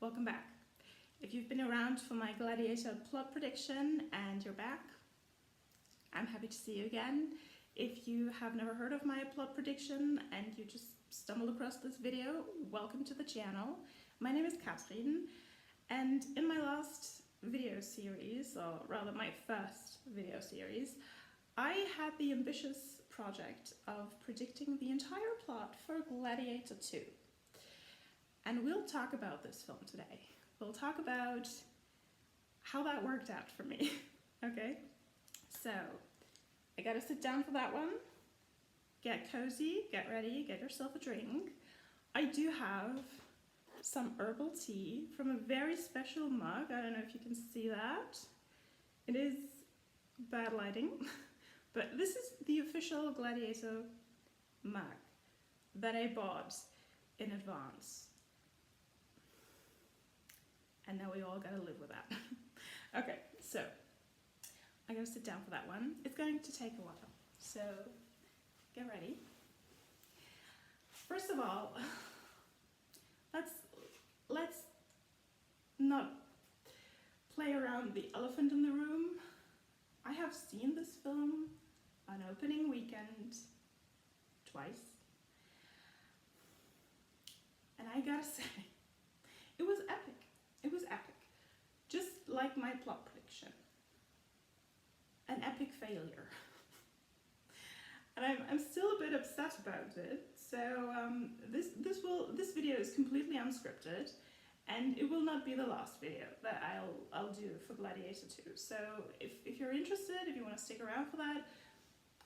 welcome back. If you've been around for my Gladiator plot prediction and you're back, I'm happy to see you again. If you have never heard of my plot prediction and you just stumbled across this video, welcome to the channel. My name is Katrin, and in my last video series, or rather my first video series, I had the ambitious project of predicting the entire plot for Gladiator II. And we'll talk about this film today. We'll talk about how that worked out for me. Okay? So, I gotta sit down for that one. Get cozy, get ready, get yourself a drink. I do have some herbal tea from a very special mug. I don't know if you can see that. It is bad lighting, but this is the official Gladiator mug that I bought in advance. And now we all gotta live with that. Okay, so I gotta sit down for that one. It's going to take a while, so get ready. First of all, let's not play around the elephant in the room. I have seen this film on opening weekend twice, and I gotta say, it was epic. It was epic, just like my plot prediction. An epic failure. And I'm still a bit upset about it. So this video is completely unscripted, and it will not be the last video that I'll do for Gladiator II. So if you're interested, if you want to stick around for that,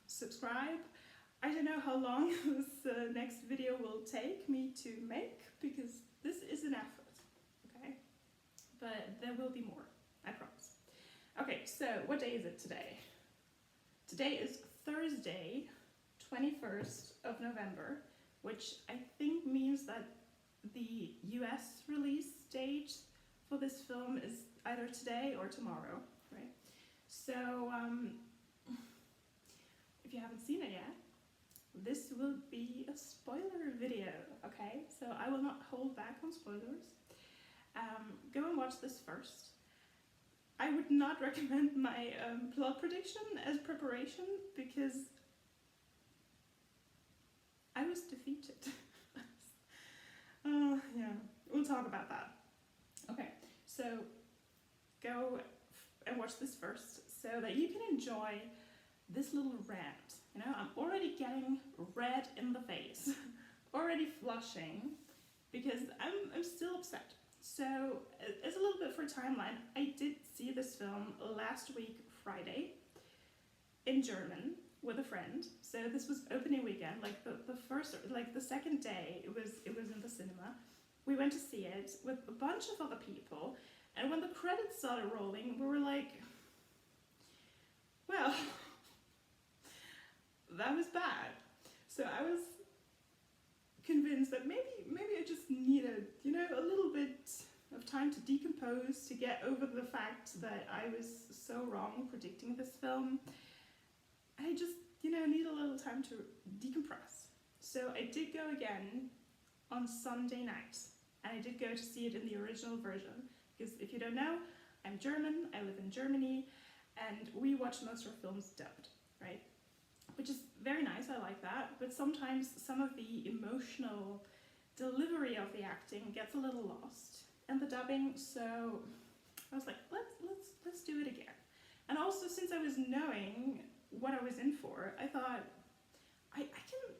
subscribe. I don't know how long this next video will take me to make, because this is an effort. But there will be more, I promise. Okay, so what day is it today? Today is Thursday, 21st of November, which I think means that the US release date for this film is either today or tomorrow, right? So, if you haven't seen it yet, this will be a spoiler video, okay? So I will not hold back on spoilers. Go and watch this first. I would not recommend my plot prediction as preparation, because I was defeated. Yeah, we'll talk about that. Okay, so go and watch this first so that you can enjoy this little rant. You know, I'm already getting red in the face, already flushing, because I'm still upset. So, as a little bit for a timeline, I did see this film last week, Friday, in German, with a friend. So this was opening weekend, like the second day it was in the cinema. We went to see it with a bunch of other people, and when the credits started rolling, we were like, well, that was bad. So I was convinced that maybe I just needed, you know, a little bit of time to decompose, to get over the fact that I was so wrong predicting this film. I just, you know, need a little time to decompress. So I did go again on Sunday night, and I did go to see it in the original version, because if you don't know, I'm German, I live in Germany, and we watch most of our films dubbed, right? Which is very nice, I like that, but sometimes some of the emotional delivery of the acting gets a little lost in the dubbing, so I was like, let's do it again. And also, since I was knowing what I was in for, I thought I can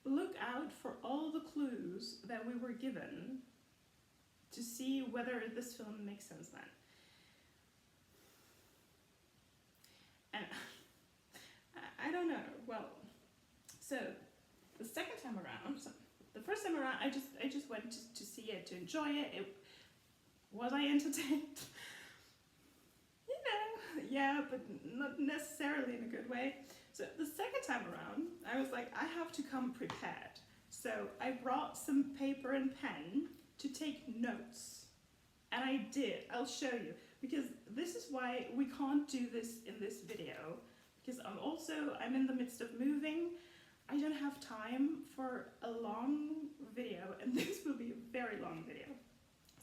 look out for all the clues that we were given to see whether this film makes sense then. And I don't know. Well, so the second time around, the first time around, I just went to see it, to enjoy it. Was I entertained? You know, yeah, but not necessarily in a good way. So the second time around, I was like, I have to come prepared. So I brought some paper and pen to take notes. And I did. I'll show you. Because this is why we can't do this in this video. Because I'm in the midst of moving. I don't have time for a long video, and this will be a very long video.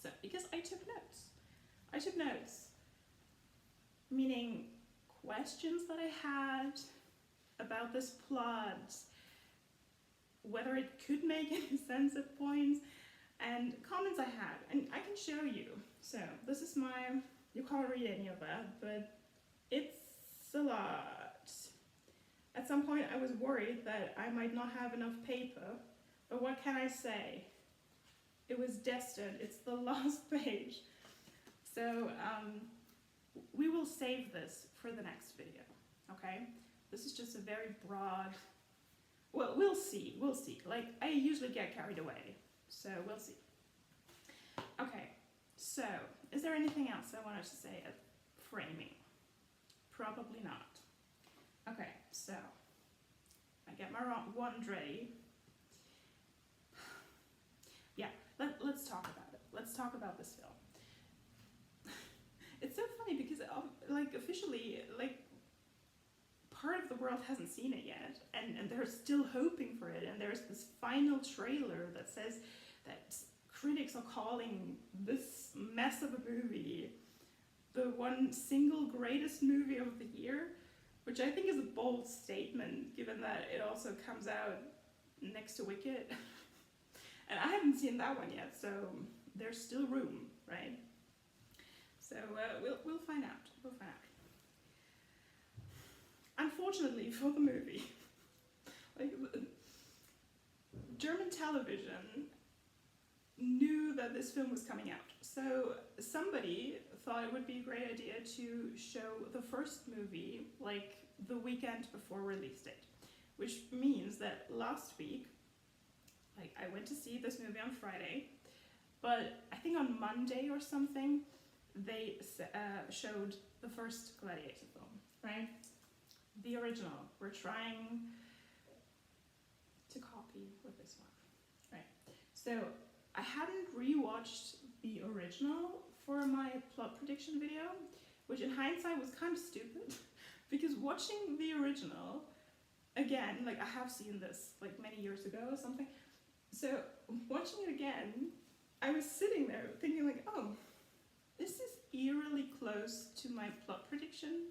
So, because I took notes. I took notes, meaning questions that I had about this plot, whether it could make any sense at points, and comments I had, and I can show you. So this is my, you can't read any of that, but it's a lot. At some point I was worried that I might not have enough paper, but what can I say? It was destined, it's the last page. So we will save this for the next video, okay? This is just a very broad, well, we'll see. Like, I usually get carried away, so we'll see. Okay, so, is there anything else I wanted to say at framing? Probably not. Okay, so, I get my wand ready. Yeah, let's talk about it. Let's talk about this film. It's so funny because, like, officially, like, part of the world hasn't seen it yet, and they're still hoping for it, and there's this final trailer that says that critics are calling this mess of a movie the one single greatest movie of the year, which I think is a bold statement, given that it also comes out next to Wicked. And I haven't seen that one yet, so there's still room, right? So we'll find out. We'll find out. Unfortunately for the movie, like, German television knew that this film was coming out. So somebody thought it would be a great idea to show the first movie like the weekend before release date, which means that last week, like, I went to see this movie on Friday, but I think on Monday or something, they showed the first Gladiator film, right? The original. We're trying to copy with this one, right? So I hadn't rewatched the original for my plot prediction video, which in hindsight was kind of stupid, because watching the original, again, like, I have seen this like many years ago or something, so watching it again, I was sitting there thinking like, oh, this is eerily close to my plot prediction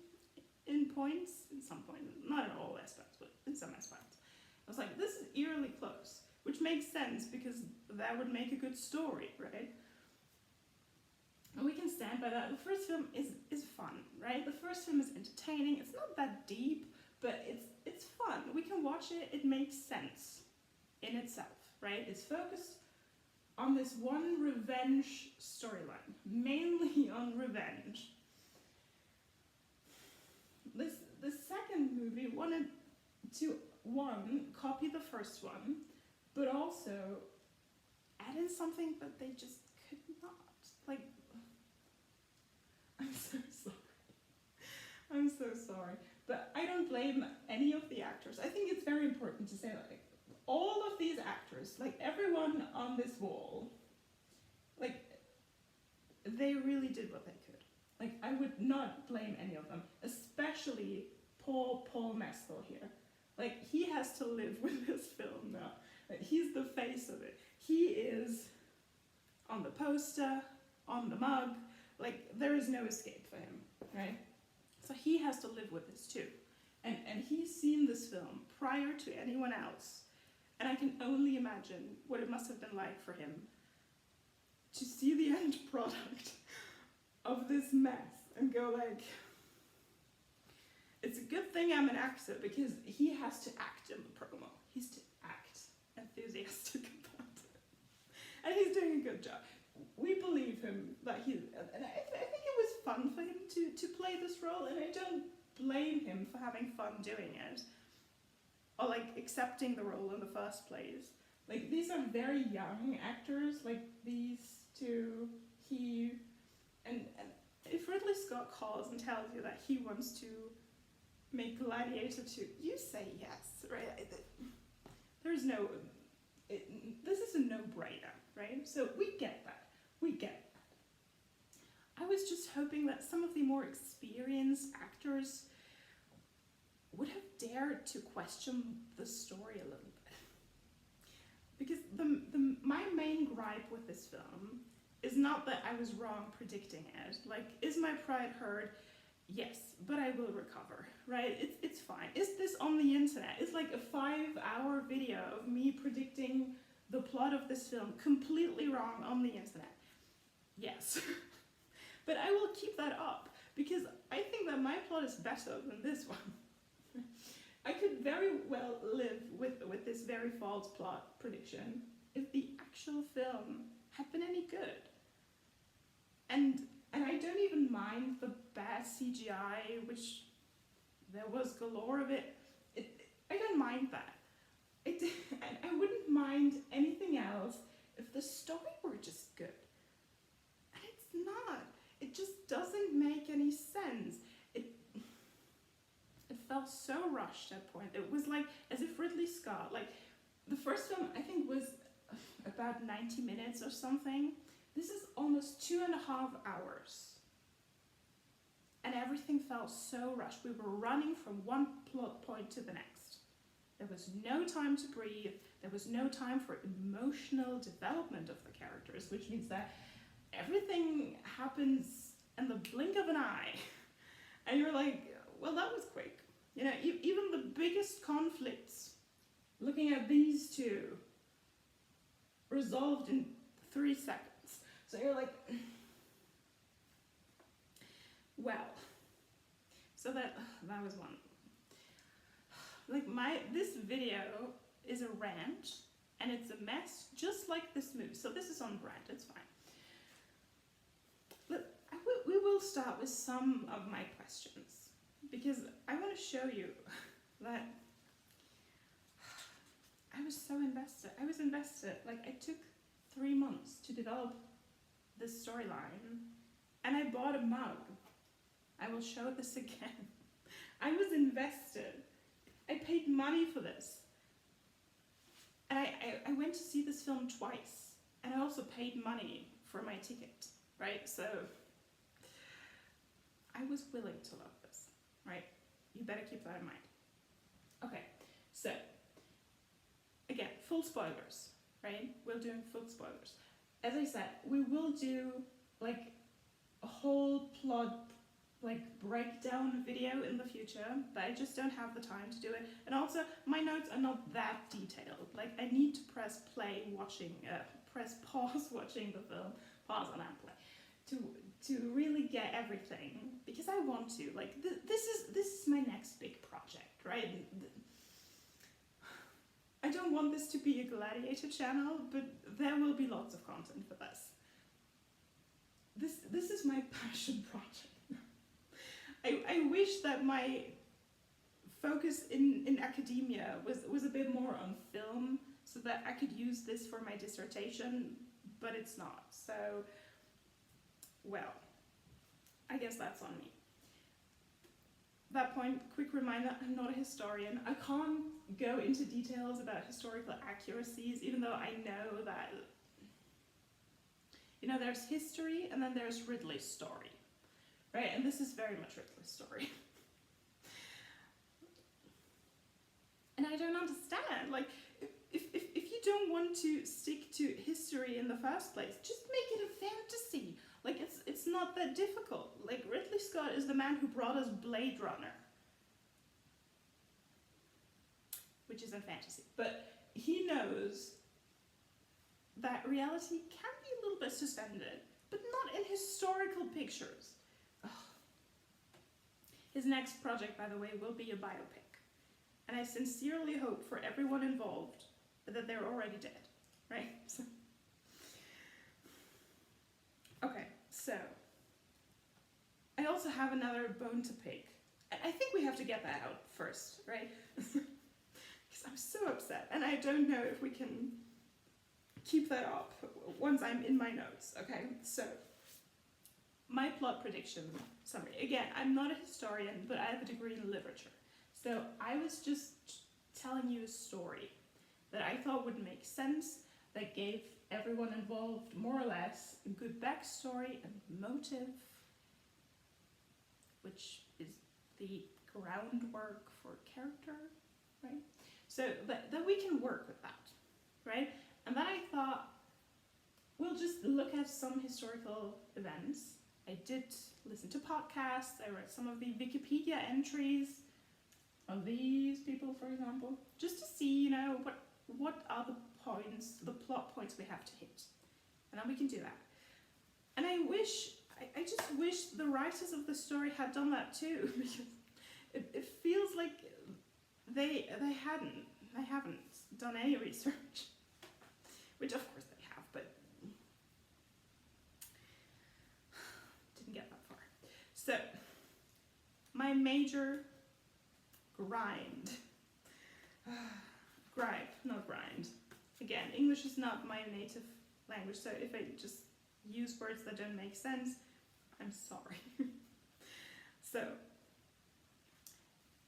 in points, in some points, not in all aspects, but in some aspects. I was like, this is eerily close, which makes sense because that would make a good story, right? And we can stand by that. The first film is fun, right? The first film is entertaining. It's not that deep, but it's fun. We can watch it. It makes sense in itself, right? It's focused on this one revenge storyline, mainly on revenge. The second movie wanted to, one, copy the first one, but also add in something that they just could not. Like, I'm so sorry. I'm so sorry. But I don't blame any of the actors. I think it's very important to say that, like, all of these actors, like everyone on this wall, like, they really did what they could. Like, I would not blame any of them, especially poor Paul Mescal here. Like, he has to live with this film now. Like, he's the face of it. He is on the poster, on the mug. Like, there is no escape for him, right? So he has to live with this too. And he's seen this film prior to anyone else. And I can only imagine what it must have been like for him to see the end product of this mess and go like, it's a good thing I'm an actor, because he has to act in the promo. He's to act enthusiastic about it. And he's doing a good job. We believe him that he, and I think it was fun for him to play this role, and I don't blame him for having fun doing it, or like accepting the role in the first place. Like, these are very young actors, like these two, and if Ridley Scott calls and tells you that he wants to make Gladiator II, you say yes, right? There's no, this is a no-brainer, right? So we get that. We get that. I was just hoping that some of the more experienced actors would have dared to question the story a little bit. Because my main gripe with this film is not that I was wrong predicting it. Like, is my pride hurt? Yes, but I will recover, right? It's fine. Is this on the internet? It's like a 5-hour video of me predicting the plot of this film completely wrong on the internet. Yes. But I will keep that up because I think that my plot is better than this one. I could very well live with this very false plot prediction if the actual film had been any good. And I don't even mind the bad CGI, which there was galore of it. I don't mind that. I wouldn't mind anything else if the story were just good. And it's not. It just doesn't make any sense. It felt so rushed at point. It was like as if Ridley Scott, like the first film I think was about 90 minutes or something. This is almost 2.5 hours. And everything felt so rushed. We were running from one plot point to the next. There was no time to breathe. There was no time for emotional development of the characters, which means that everything happens in the blink of an eye. And you're like, well, that was quick. You know, even the biggest conflicts, looking at these two, resolved in 3 seconds. So you're like, well, so that was one. Like this video is a rant and it's a mess, just like this movie. So this is on brand, it's fine. Look, we will start with some of my questions because I want to show you that I was so invested. I was invested. Like I took 3 months to develop this storyline and I bought a mug. I will show this again. I was invested. I paid money for this. And I went to see this film twice. And I also paid money for my ticket, right? So I was willing to love this, right? You better keep that in mind. Okay, so again, full spoilers, right? We're doing full spoilers. As I said, we will do like a whole plot like breakdown video in the future, but I just don't have the time to do it. And also, my notes are not that detailed. Like I need to press pause watching the film, pause and play, to really get everything, because I want to. Like this is my next big project, right? I don't want this to be a Gladiator channel, but there will be lots of content for this. This is my passion project. I wish that my focus in academia was a bit more on film, so that I could use this for my dissertation, but it's not. So, well, I guess that's on me. That point, quick reminder, I'm not a historian. I can't go into details about historical accuracies, even though I know that, you know, there's history and then there's Ridley's story, right? And this is very much Ridley's story. And I don't understand, like, if you don't want to stick to history in the first place, just make it a fantasy. Like, it's not that difficult. Like, Ridley Scott is the man who brought us Blade Runner, which isn't fantasy. But he knows that reality can be a little bit suspended, but not in historical pictures. Ugh. His next project, by the way, will be a biopic. And I sincerely hope for everyone involved that they're already dead, right? So. Okay, so I also have another bone to pick. I think we have to get that out first, right? Because I'm so upset, and I don't know if we can keep that up once I'm in my notes. Okay, so my plot prediction summary. Again, I'm not a historian, but I have a degree in literature. So I was just telling you a story that I thought would make sense, that gave everyone involved more or less a good backstory and motive, which is the groundwork for character, right? So that we can work with that, right? And then I thought, we'll just look at some historical events. I did listen to podcasts, I read some of the Wikipedia entries of these people, for example, just to see, what are the points, the plot points we have to hit. And then we can do that. And I just wish the writers of the story had done that too, because it feels like they haven't done any research, which of course they have, but didn't get that far. So, my major gripe, not grind. Again, English is not my native language, so if I just use words that don't make sense, I'm sorry. So,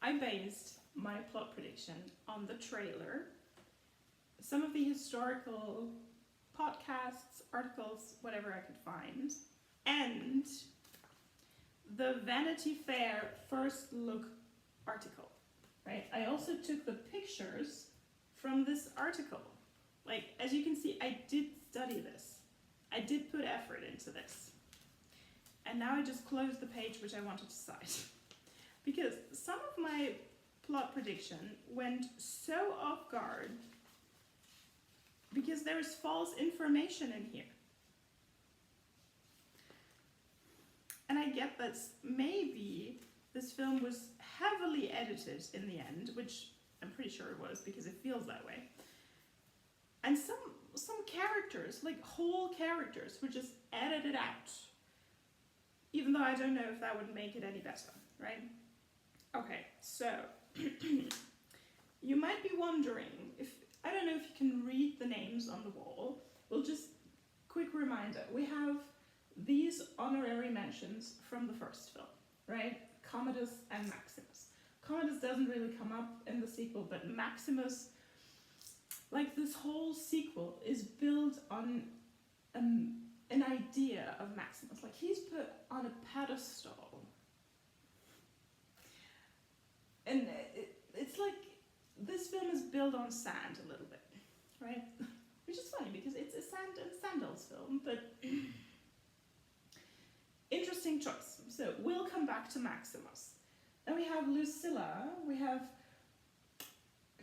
I based my plot prediction on the trailer, some of the historical podcasts, articles, whatever I could find, and the Vanity Fair first look article, right? I also took the pictures from this article. Like, as you can see, I did study this. I did put effort into this. And now I just closed the page which I wanted to cite. Because some of my plot prediction went so off guard because there is false information in here. And I get that maybe this film was heavily edited in the end, which I'm pretty sure it was because it feels that way. And some characters, like whole characters, were just edited out. Even though I don't know if that would make it any better, right? Okay, so you might be wondering if, I don't know if you can read the names on the wall. Well, just quick reminder, we have these honorary mentions from the first film, right? Commodus and Maximus. Commodus doesn't really come up in the sequel, but Maximus, like this whole sequel is built on an idea of Maximus. Like he's put on a pedestal. And it's like this film is built on sand a little bit, right? Which is funny because it's a sand and sandals film, but interesting choice. So we'll come back to Maximus. Then we have Lucilla, we have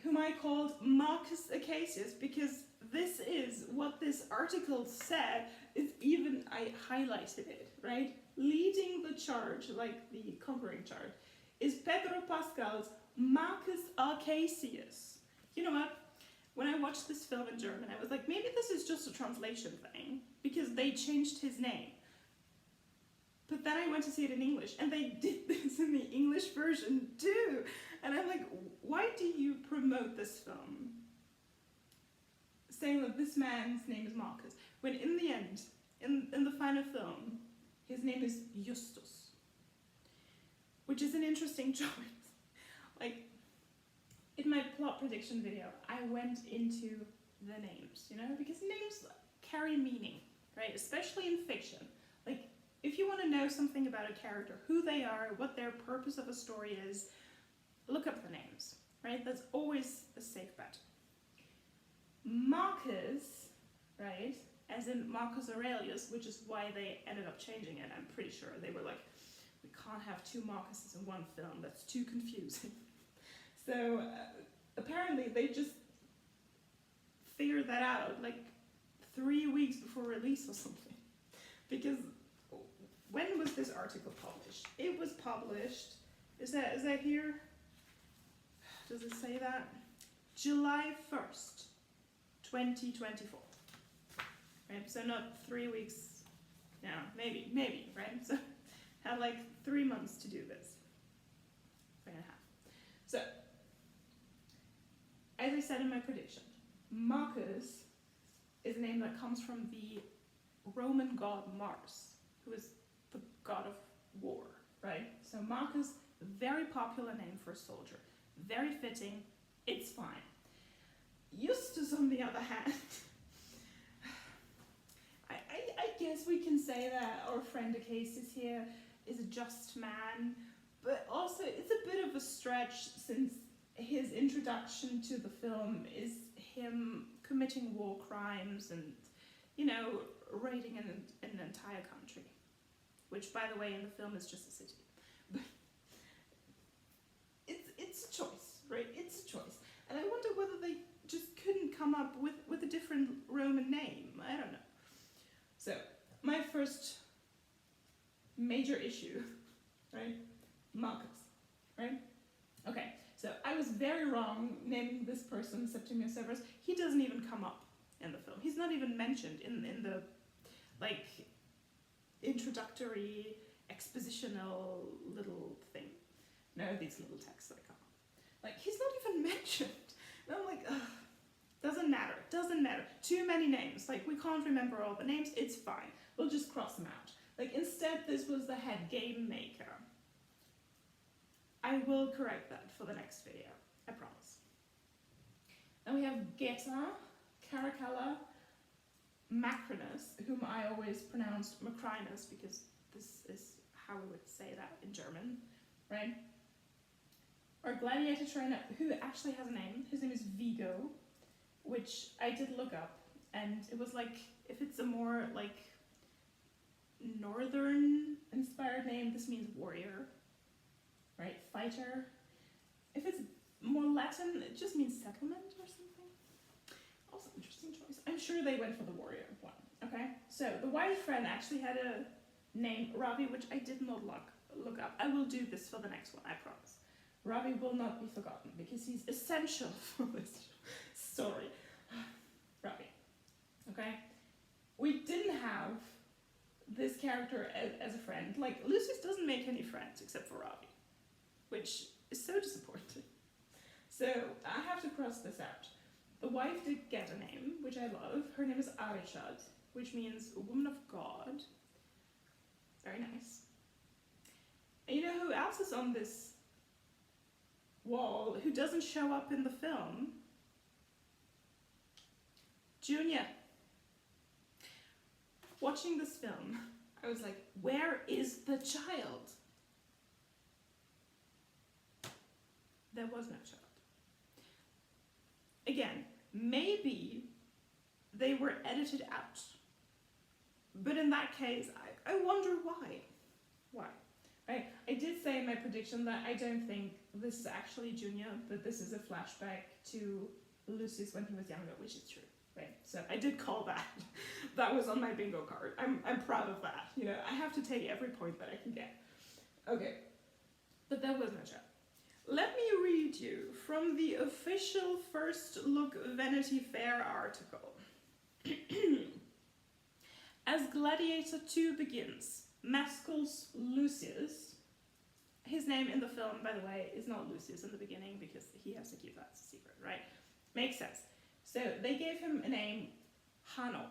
whom I called Marcus Acacius because this is what this article said, is even I highlighted it, right? Leading the charge, like the conquering charge, is Pedro Pascal's Marcus Acacius. You know what? When I watched this film in German, I was like, maybe this is just a translation thing, because they changed his name. But then I went to see it in English, and they did this in the English version too. And I'm like, why do you promote this film saying that this man's name is Marcus, when in the end, in the final film, his name is Justus, which is an interesting choice. Like, in my plot prediction video, I went into the names, because names carry meaning, right? Especially in fiction. Like, if you want to know something about a character, who they are, what their purpose of a story is, look up the names, right? That's always a safe bet. Marcus, right, as in Marcus Aurelius, which is why they ended up changing it. I'm pretty sure they were like, we can't have two Marcuses in one film, that's too confusing. So apparently they just figured that out like 3 weeks before release or something. Because when was this article published? It was published, is that here? Does it say that? July 1st, 2024. Right, so not 3 weeks, maybe, right? So had like 3 months to do this. 3.5. So, as I said in my prediction, Marcus is a name that comes from the Roman god Mars, who is the god of war, right? So Marcus, very popular name for a soldier. Very fitting, it's fine. Justus, on the other hand, I guess we can say that our friend Acacius here is a just man, but also it's a bit of a stretch since his introduction to the film is him committing war crimes and you know, raiding an entire country. Which, by the way, in the film is just a city. But it's a choice, right? It's a choice. And I wonder whether they just couldn't come up with a different Roman name. I don't know. So, my first major issue, right? Marcus, right? Okay, so I was very wrong naming this person Septimius Severus. He doesn't even come up in the film. He's not even mentioned in the, like, introductory, expositional little thing. No, these little texts that come up. Like, he's not even mentioned. And I'm like, ugh. Doesn't matter. Doesn't matter. Too many names. Like, we can't remember all the names. It's fine. We'll just cross them out. Like, instead, this was the head game maker. I will correct that for the next video. I promise. Then we have Geta, Caracalla, Macrinus, whom I always pronounced Macrinus because this is how we would say that in German, right? Our gladiator trainer, who actually has a name. His name is Vigo, which I did look up, and it was like, if it's a more like northern inspired name, this means warrior, right? Fighter. If it's more Latin, it just means settlement or something. Also interesting choice. I'm sure they went for the warrior one, okay? So the white friend actually had a name, Ravi, which I did not look up. I will do this for the next one, I promise. Ravi will not be forgotten because he's essential for this story. Ravi, okay? We didn't have this character as a friend. Like, Lucius doesn't make any friends except for Ravi, which is so disappointing. So I have to cross this out. The wife did get a name, which I love. Her name is Arishad, which means woman of God. Very nice. And you know who else is on this wall who doesn't show up in the film? Junior. Watching this film, I was like, where is the child? There was no child. Again, maybe they were edited out. But in that case, I wonder why. Why? Right? I did say in my prediction that I don't think this is actually Junior, but this is a flashback to Lucius when he was younger, which is true. Right? So I did call that. That was on my bingo card. I'm proud of that. You know, I have to take every point that I can get. Okay. But there was no child. Let me read you from the official First Look Vanity Fair article. As Gladiator II begins, Masculus Lucius, his name in the film, by the way, is not Lucius in the beginning because he has to keep that a secret, right? Makes sense. So they gave him a name, Hanno.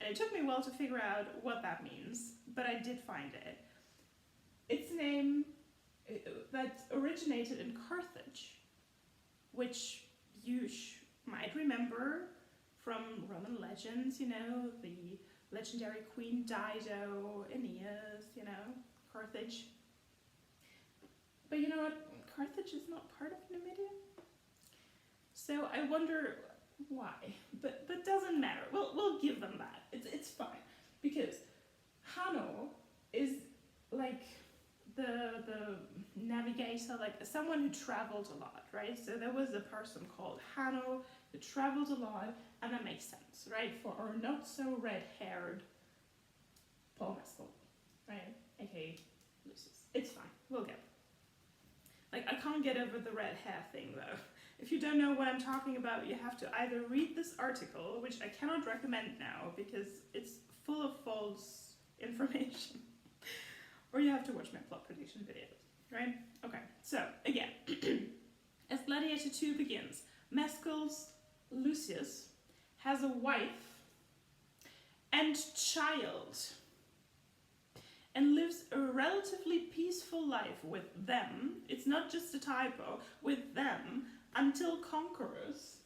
And it took me a while to figure out what that means, but I did find it. It's a name that originated in Carthage, which you might remember from Roman legends, you know, the legendary Queen Dido, Aeneas, you know, Carthage. But you know what? Carthage is not part of Numidia. So I wonder why, but doesn't matter. We'll give them that. It's fine, because Hanno is like the navigator, like someone who traveled a lot, right? So there was a person called Hanno who traveled a lot, and that makes sense, right? For our not so red-haired Paul Mescal, right? AKA Lucius. It's fine. We'll get it. Like, I can't get over the red hair thing though. If you don't know what I'm talking about, you have to either read this article, which I cannot recommend now because it's full of false information, or you have to watch my plot prediction videos, right? Okay, so again, as Gladiator II begins, Masculus Lucius has a wife and child and lives a relatively peaceful life with them. It's not just a typo, with them, until conquerors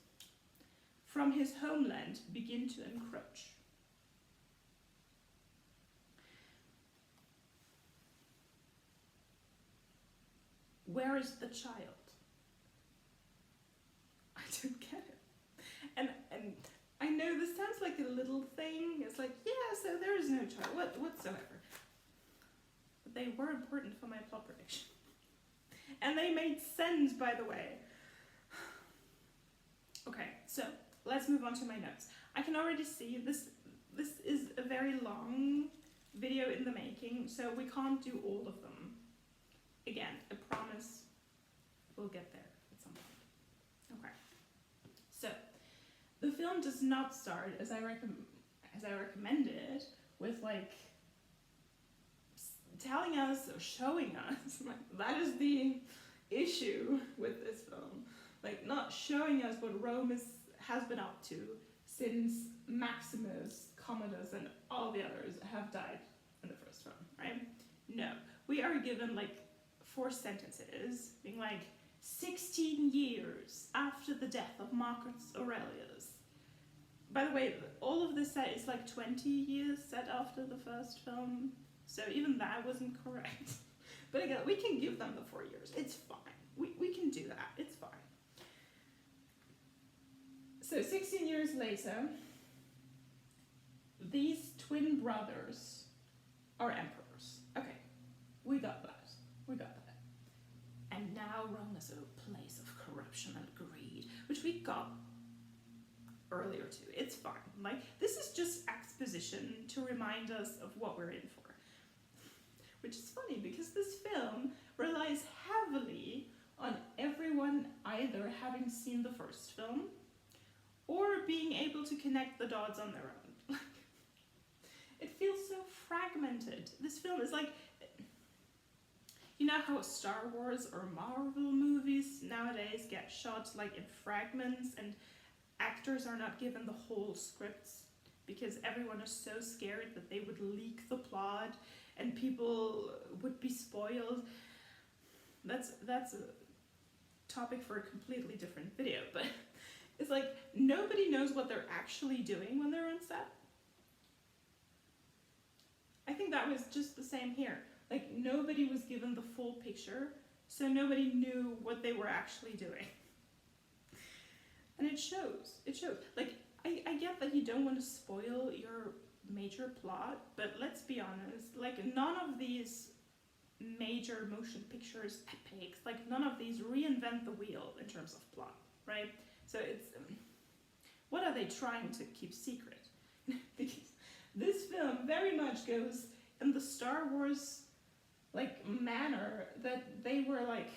from his homeland begin to encroach. Where is the child? I don't get it. And I know this sounds like like a little thing. It's like, yeah, so there is no child whatsoever. But they were important for my plot prediction. And they made sense, by the way. Okay, so let's move on to my notes. I can already see this is a very long video in the making, so we can't do all of them. Again, I promise we'll get there at some point. Okay. So, the film does not start as I recommended with like telling us or showing us. That is the issue with this film. Like, not showing us what Rome has been up to since Maximus, Commodus, and all the others have died in the first film, right? No. We are given like 4 sentences, being like, 16 years after the death of Marcus Aurelius. By the way, all of this set is like 20 years set after the first film, so even that wasn't correct. But again, we can give them the 4 years. It's fine. We can do that. It's fine. So 16 years later, these twin brothers are emperors. Okay, we got that. We got that. And now Rome is a place of corruption and greed, which we got earlier too. It's fine. Like, this is just exposition to remind us of what we're in for. Which is funny because this film relies heavily on everyone either having seen the first film or being able to connect the dots on their own. It feels so fragmented. This film is like, you know how Star Wars or Marvel movies nowadays get shot like in fragments and actors are not given the whole scripts because everyone is so scared that they would leak the plot and people would be spoiled. That's a topic for a completely different video, but it's like nobody knows what they're actually doing when they're on set. I think that was just the same here. Like, nobody was given the full picture, so nobody knew what they were actually doing. And it shows. It shows. Like, I get that you don't want to spoil your major plot, but let's be honest, like, none of these major motion pictures epics, like, none of these reinvent the wheel in terms of plot, right? So it's, what are they trying to keep secret? Because this film very much goes in the Star Wars like manner that they were like,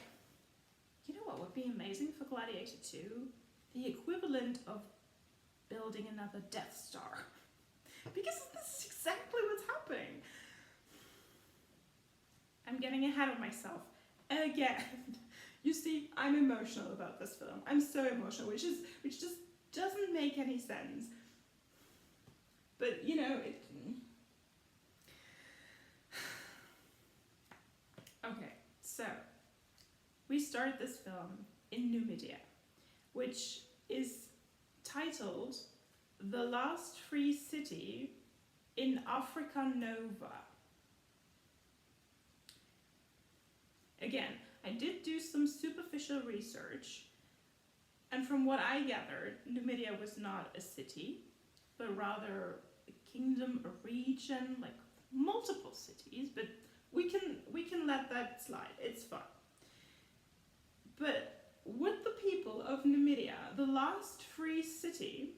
you know what would be amazing for Gladiator II? The equivalent of building another Death Star. Because this is exactly what's happening. I'm getting ahead of myself again. You see, I'm emotional about this film. I'm so emotional, which just doesn't make any sense. But you know, it. Okay, so we start this film in Numidia, which is titled The Last Free City in Africa Nova. Again, I did do some superficial research, and from what I gathered, Numidia was not a city, but rather a kingdom, a region, like multiple cities, but we can let that slide, it's fine. But would the people of Numidia, the last free city,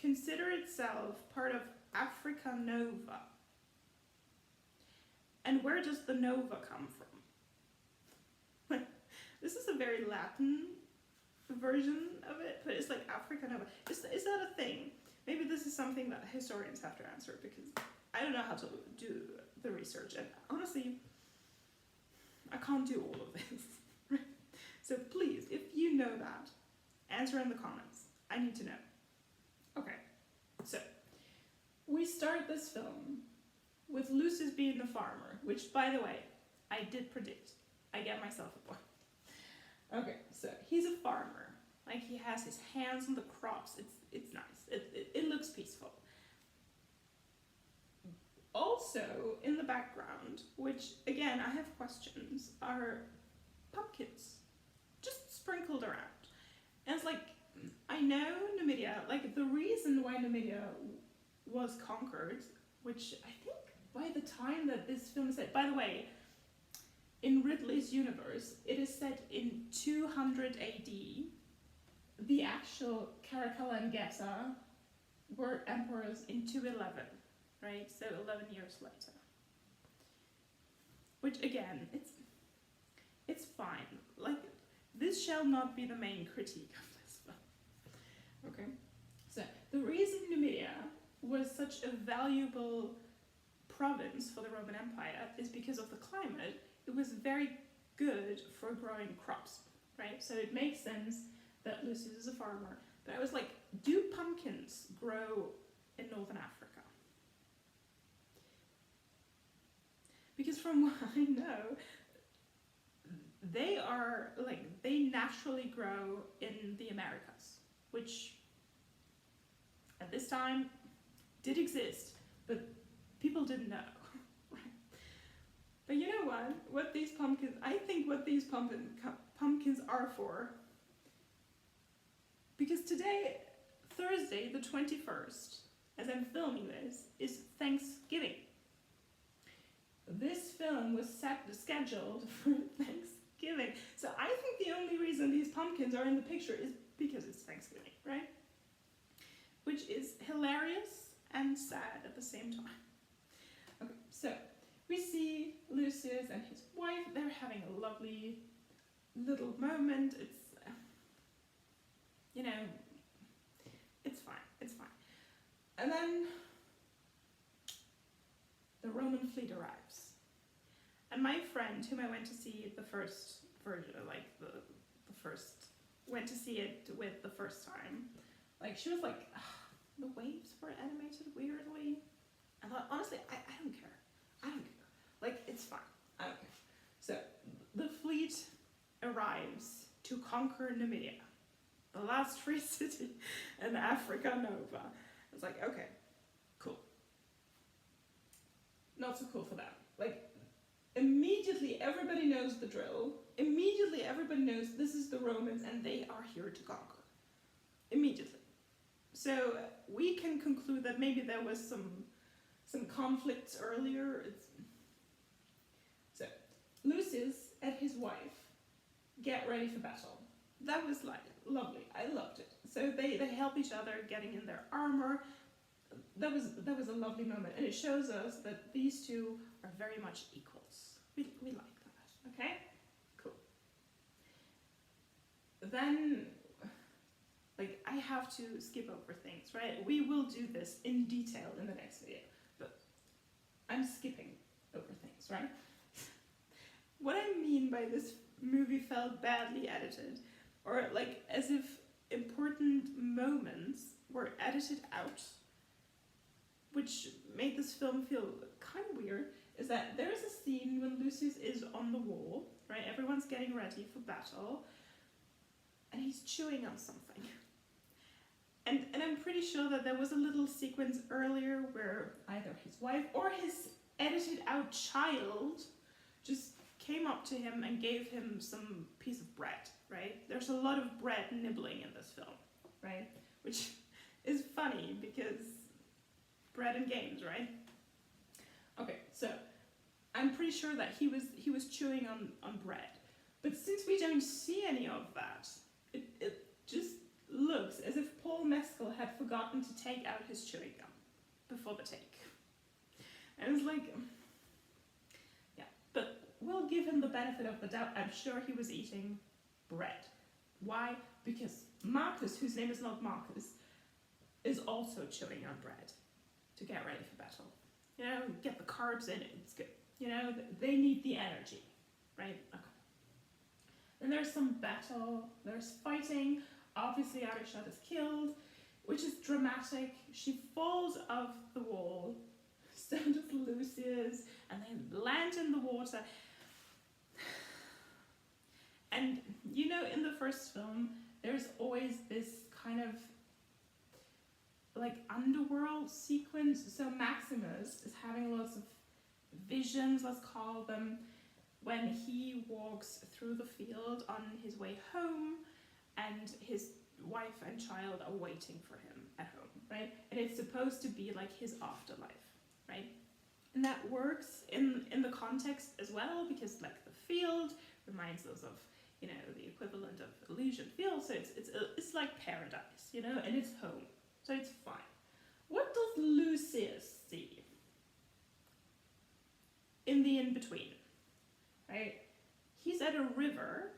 consider itself part of Africa Nova? And where does the Nova come from? This is a very Latin version of it, but it's like Africa Nova. Is that a thing? Maybe this is something that historians have to answer, because I don't know how to do the research, and honestly, I can't do all of this. So please, if you know that, answer in the comments. I need to know. Okay, so we start this film with Lucius being the farmer, which, by the way, I did predict. I get myself a point. Okay, so he's a farmer. Like, he has his hands on the crops. It's nice. It looks peaceful. Also, in the background, which, again, I have questions, are pumpkins just sprinkled around. And it's like, I know Numidia, like the reason why Numidia was conquered, which I think by the time that this film is set, by the way, in Ridley's universe, it is set in 200 AD. The actual Caracalla and Geta were emperors in 211, right? So 11 years later. Which again, it's fine. Like, this shall not be the main critique of this film. Okay? So, the reason Numidia was such a valuable province for the Roman Empire is because of the climate. It was very good for growing crops, right? So it makes sense that Lucius is a farmer. But I was like, do pumpkins grow in Northern Africa? Because from what I know, they naturally grow in the Americas, which at this time did exist, but people didn't know. But you know what? I think what these pumpkins are for, because today, Thursday the 21st, as I'm filming this, is Thanksgiving. This film was scheduled for Thanksgiving. So I think the only reason these pumpkins are in the picture is because it's Thanksgiving, right? Which is hilarious and sad at the same time. Okay, so we see Lucius and his wife. They're having a lovely little moment. It's, it's fine. It's fine. And then the Roman fleet arrives. And my friend, whom I went to see the first version, like went to see it with the first time, like, she was like, the waves were animated weirdly. I thought, honestly, I don't care. I don't care. Like, it's fine. I don't care. So, the fleet arrives to conquer Numidia, the last free city in Africa Nova. It's like, okay, cool. Not so cool for them. Like, immediately everybody knows the drill. Immediately everybody knows this is the Romans and they are here to conquer. Immediately. So we can conclude that maybe there was some conflicts earlier. So Lucius and his wife get ready for battle. That was like lovely. I loved it. So they help each other getting in their armor. That was a lovely moment, and it shows us that these two are very much equals. We like that. Okay, cool. Then, like, I have to skip over things, right? We will do this in detail in the next video, but I'm skipping over things, right? What I mean by this movie felt badly edited, or like as if important moments were edited out, which made this film feel kind of weird, is that there is a scene when Lucius is on the wall, right? Everyone's getting ready for battle, and he's chewing on something. And I'm pretty sure that there was a little sequence earlier where either his wife or his edited out child just came up to him and gave him some piece of bread, right? There's a lot of bread nibbling in this film, right? Which is funny because bread and games, right? Okay, so I'm pretty sure that he was chewing on bread. But since we don't see any of that, it just looks as if Paul Mescal had forgotten to take out his chewing gum before the take. And it was like, yeah, but we'll give him the benefit of the doubt. I'm sure he was eating bread. Why? Because Marcus, whose name is not Marcus, is also chewing on bread to get ready for battle. You know, get the carbs in it, it's good. You know, they need the energy, right? Okay. Then there's some battle, there's fighting. Obviously, Arishat is killed, which is dramatic. She falls off the wall, so does Lucius, and they land in the water. And, you know, in the first film, there's always this kind of like underworld sequence. So Maximus is having lots of visions, let's call them, when he walks through the field on his way home, and his wife and child are waiting for him at home, right? And it's supposed to be like his afterlife, right? And that works in the context as well, because like the field reminds us of, you know, the equivalent of Elysian Fields, so it's like paradise, you know, and it's home, so it's fine. What does Lucius see in the in-between, right? He's at a river,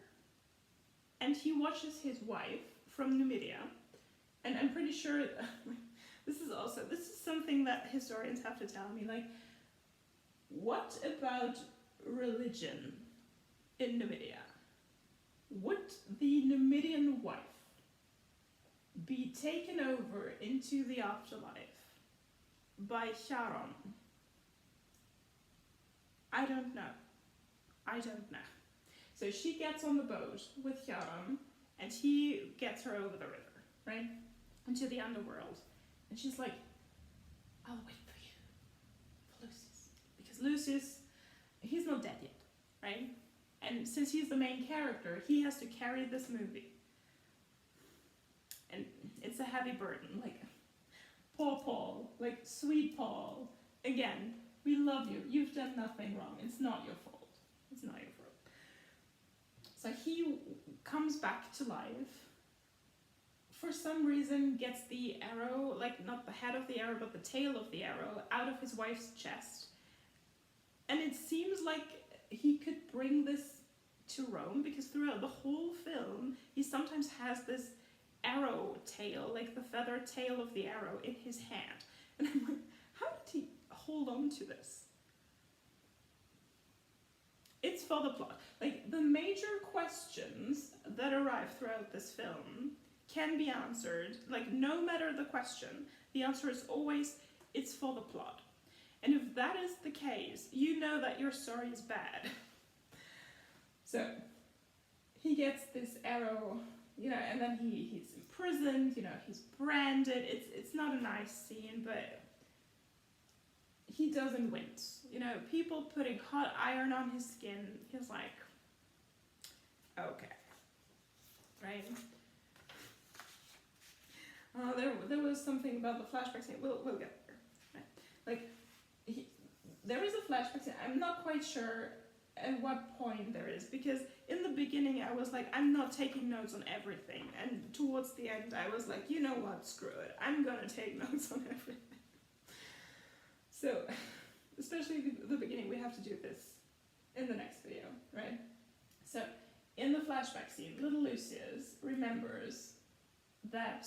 and he watches his wife from Numidia, and I'm pretty sure this is something that historians have to tell me, like, what about religion in Numidia? Would the Numidian wife be taken over into the afterlife by Charon? I don't know. So she gets on the boat with Charon, and he gets her over the river, right? Into the underworld. And she's like, I'll wait for you, for Lucius. Because Lucius, he's not dead yet, right? And since he's the main character, he has to carry this movie. And it's a heavy burden, like, poor Paul, like, sweet Paul. Again, we love you. You've done nothing wrong. It's not your fault. It's not your fault. So he comes back to life. For some reason, gets the arrow, like, not the head of the arrow, but the tail of the arrow, out of his wife's chest. And it seems like he could bring this to Rome, because throughout the whole film, he sometimes has this arrow tail, like the feather tail of the arrow, in his hand. And I'm like, how did he hold on to this? It's for the plot. Like, the major questions that arrive throughout this film can be answered, like, no matter the question, the answer is always, it's for the plot. And if that is the case, you know that your story is bad. So, he gets this arrow, you know, and then he's imprisoned, you know, he's branded. It's not a nice scene, but he doesn't wince. You know, people putting hot iron on his skin, he's like, okay, right? There was something about the flashback scene. We'll get there. Right? Like, there is a flashback scene. I'm not quite sure at what point there is, because in the beginning I was like, I'm not taking notes on everything, and towards the end I was like, you know what, screw it, I'm gonna take notes on everything. So, especially the beginning, we have to do this in the next video, right? So, in the flashback scene, little Lucius remembers that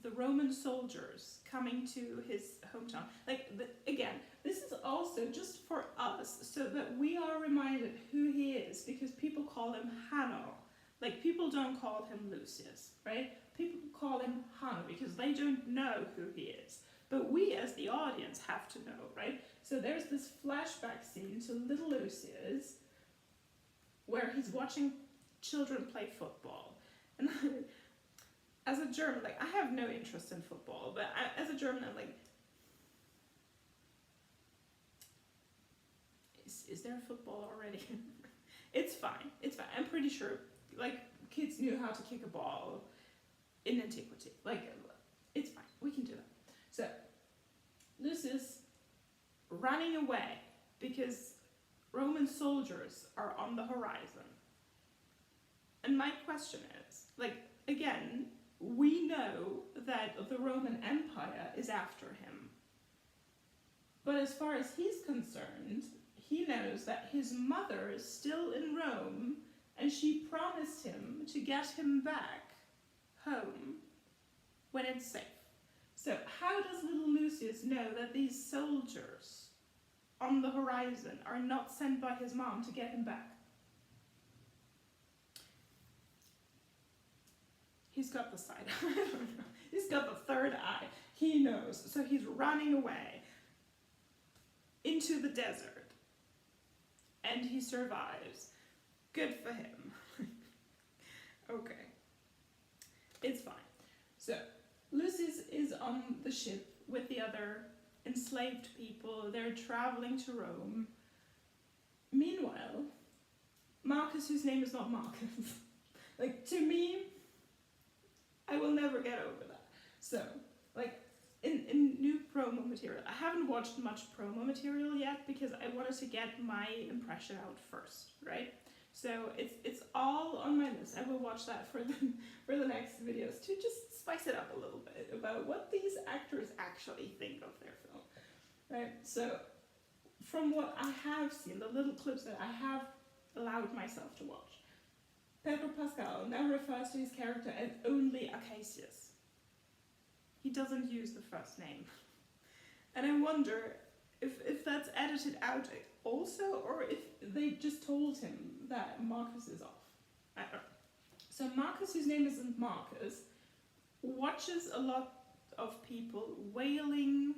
the Roman soldiers coming to his hometown, like, again, this is also just for us, so that we are reminded who he is, because people call him Hanno. Like, people don't call him Lucius, right? People call him Hanno because they don't know who he is. But we as the audience have to know, right? So there's this flashback scene to little Lucius where he's watching children play football. And as a German, like, I have no interest in football, but as a German, I'm like, is there football already? It's fine. I'm pretty sure, like, kids knew how to kick a ball in antiquity. Like, it's fine. We can do that. So, Lucius running away because Roman soldiers are on the horizon. And my question is, like, again, we know that the Roman Empire is after him. But as far as he's concerned, he knows that his mother is still in Rome, and she promised him to get him back home when it's safe. So how does little Lucius know that these soldiers on the horizon are not sent by his mom to get him back? He's got the side eye. I don't know. He's got the third eye. He knows. So he's running away into the desert. And he survives. Good for him. Okay. It's fine. So, Lucius is on the ship with the other enslaved people. They're traveling to Rome. Meanwhile, Marcus, whose name is not Marcus, like, to me, I will never get over that. So, like, in new promo material, I haven't watched much promo material yet because I wanted to get my impression out first, right? So it's all on my list. I will watch that for the next videos to just spice it up a little bit about what these actors actually think of their film, right? So from what I have seen, the little clips that I have allowed myself to watch, Pedro Pascal now refers to his character as only Acacius. He doesn't use the first name. And I wonder if that's edited out also, or if they just told him that Marcus is off. I don't know. So Marcus, whose name isn't Marcus, watches a lot of people wailing,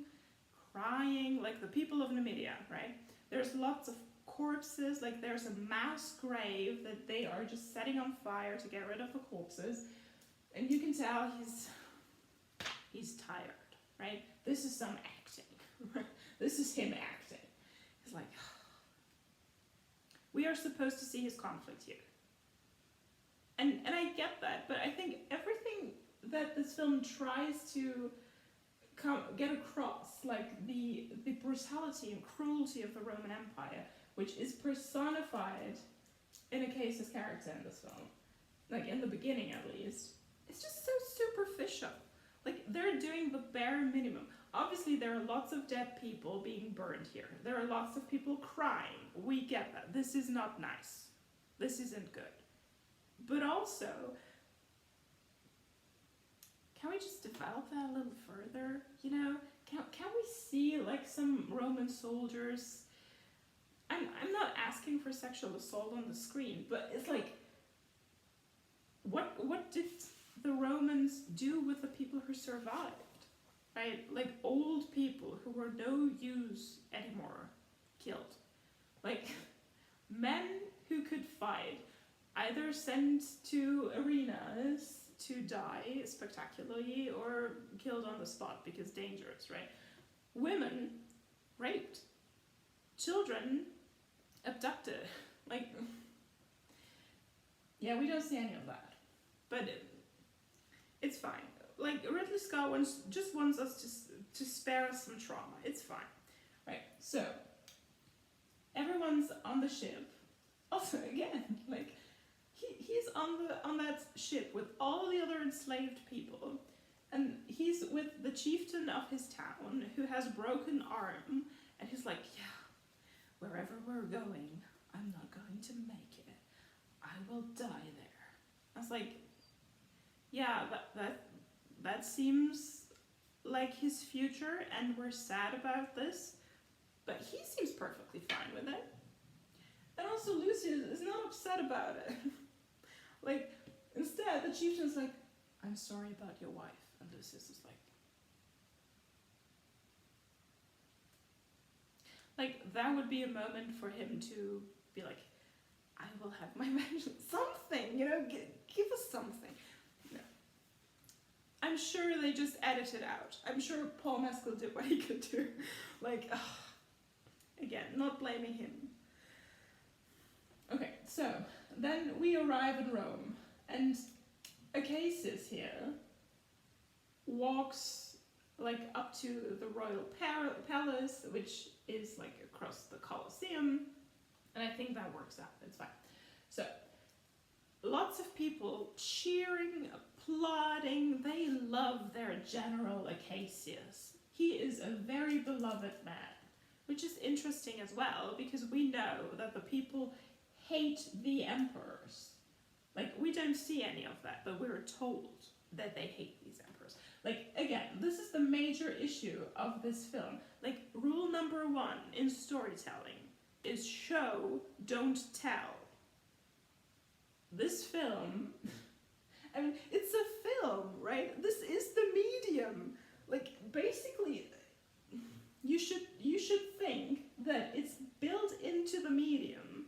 crying, like the people of Numidia, right? There's lots of corpses, like there's a mass grave that they are just setting on fire to get rid of the corpses. And you can tell he's tired, right? This is some acting, right? This is him acting. He's like, we are supposed to see his conflict here. And I get that, but I think everything that this film tries to get across, like the brutality and cruelty of the Roman Empire, which is personified in Acacius' character in this film, like in the beginning at least, it's just so superficial. Like, they're doing the bare minimum. Obviously, there are lots of dead people being burned here. There are lots of people crying. We get that. This is not nice. This isn't good. But also, can we just develop that a little further? You know, can we see like some Roman soldiers? I'm not asking for sexual assault on the screen, but it's like, what did the Romans do with the people who survived? Right? Like old people who were no use anymore, killed. Like men who could fight, either sent to arenas to die spectacularly or killed on the spot because dangerous, right? Women raped, children abducted. Like, yeah, we don't see any of that, but it's fine. Like, Ridley Scott just wants us to spare us some trauma. It's fine, right? So everyone's on the ship. Also, again, like, he's on that ship with all the other enslaved people, and he's with the chieftain of his town who has a broken arm, and he's like, yeah, wherever we're going, I'm not going to make it. I will die there. I was like, yeah, that seems like his future, and we're sad about this, but he seems perfectly fine with it. And also Lucius is not upset about it. Like, instead, the chieftain's like, I'm sorry about your wife. And Lucius is like, that would be a moment for him to be like, I will have my vengeance. Something, you know, give us something. No. I'm sure they just edited out. I'm sure Paul Mescal did what he could do. Like, again, not blaming him. Okay, so then we arrive in Rome, and Acacius here walks like up to the royal palace, which is like across the Colosseum, and I think that works out. It's fine. So lots of people cheering, applauding. They love their general Acacius. He is a very beloved man, which is interesting as well, because we know that the people hate the emperors. Like, we don't see any of that, but we're told that they hate these emperors. Like, again, this is the major issue of this film. Like, rule number 1 in storytelling is show, don't tell. This film, I mean, it's a film, right? This is the medium. Like, basically, you should think that it's built into the medium,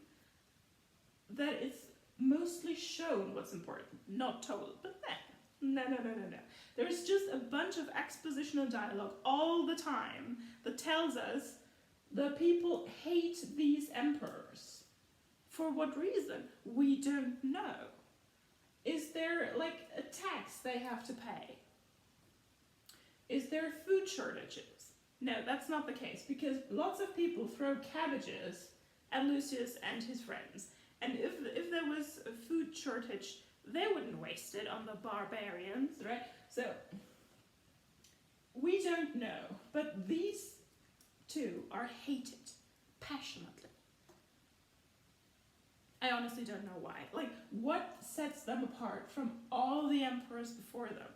that it's mostly shown what's important, not told. But then, no. There's just a bunch of expositional dialogue all the time that tells us the people hate these emperors. For what reason? We don't know. Is there like a tax they have to pay? Is there food shortages? No, that's not the case, because lots of people throw cabbages at Lucius and his friends. And if there was a food shortage, they wouldn't waste it on the barbarians, right? So, we don't know, but these two are hated passionately. I honestly don't know why. Like, what sets them apart from all the emperors before them?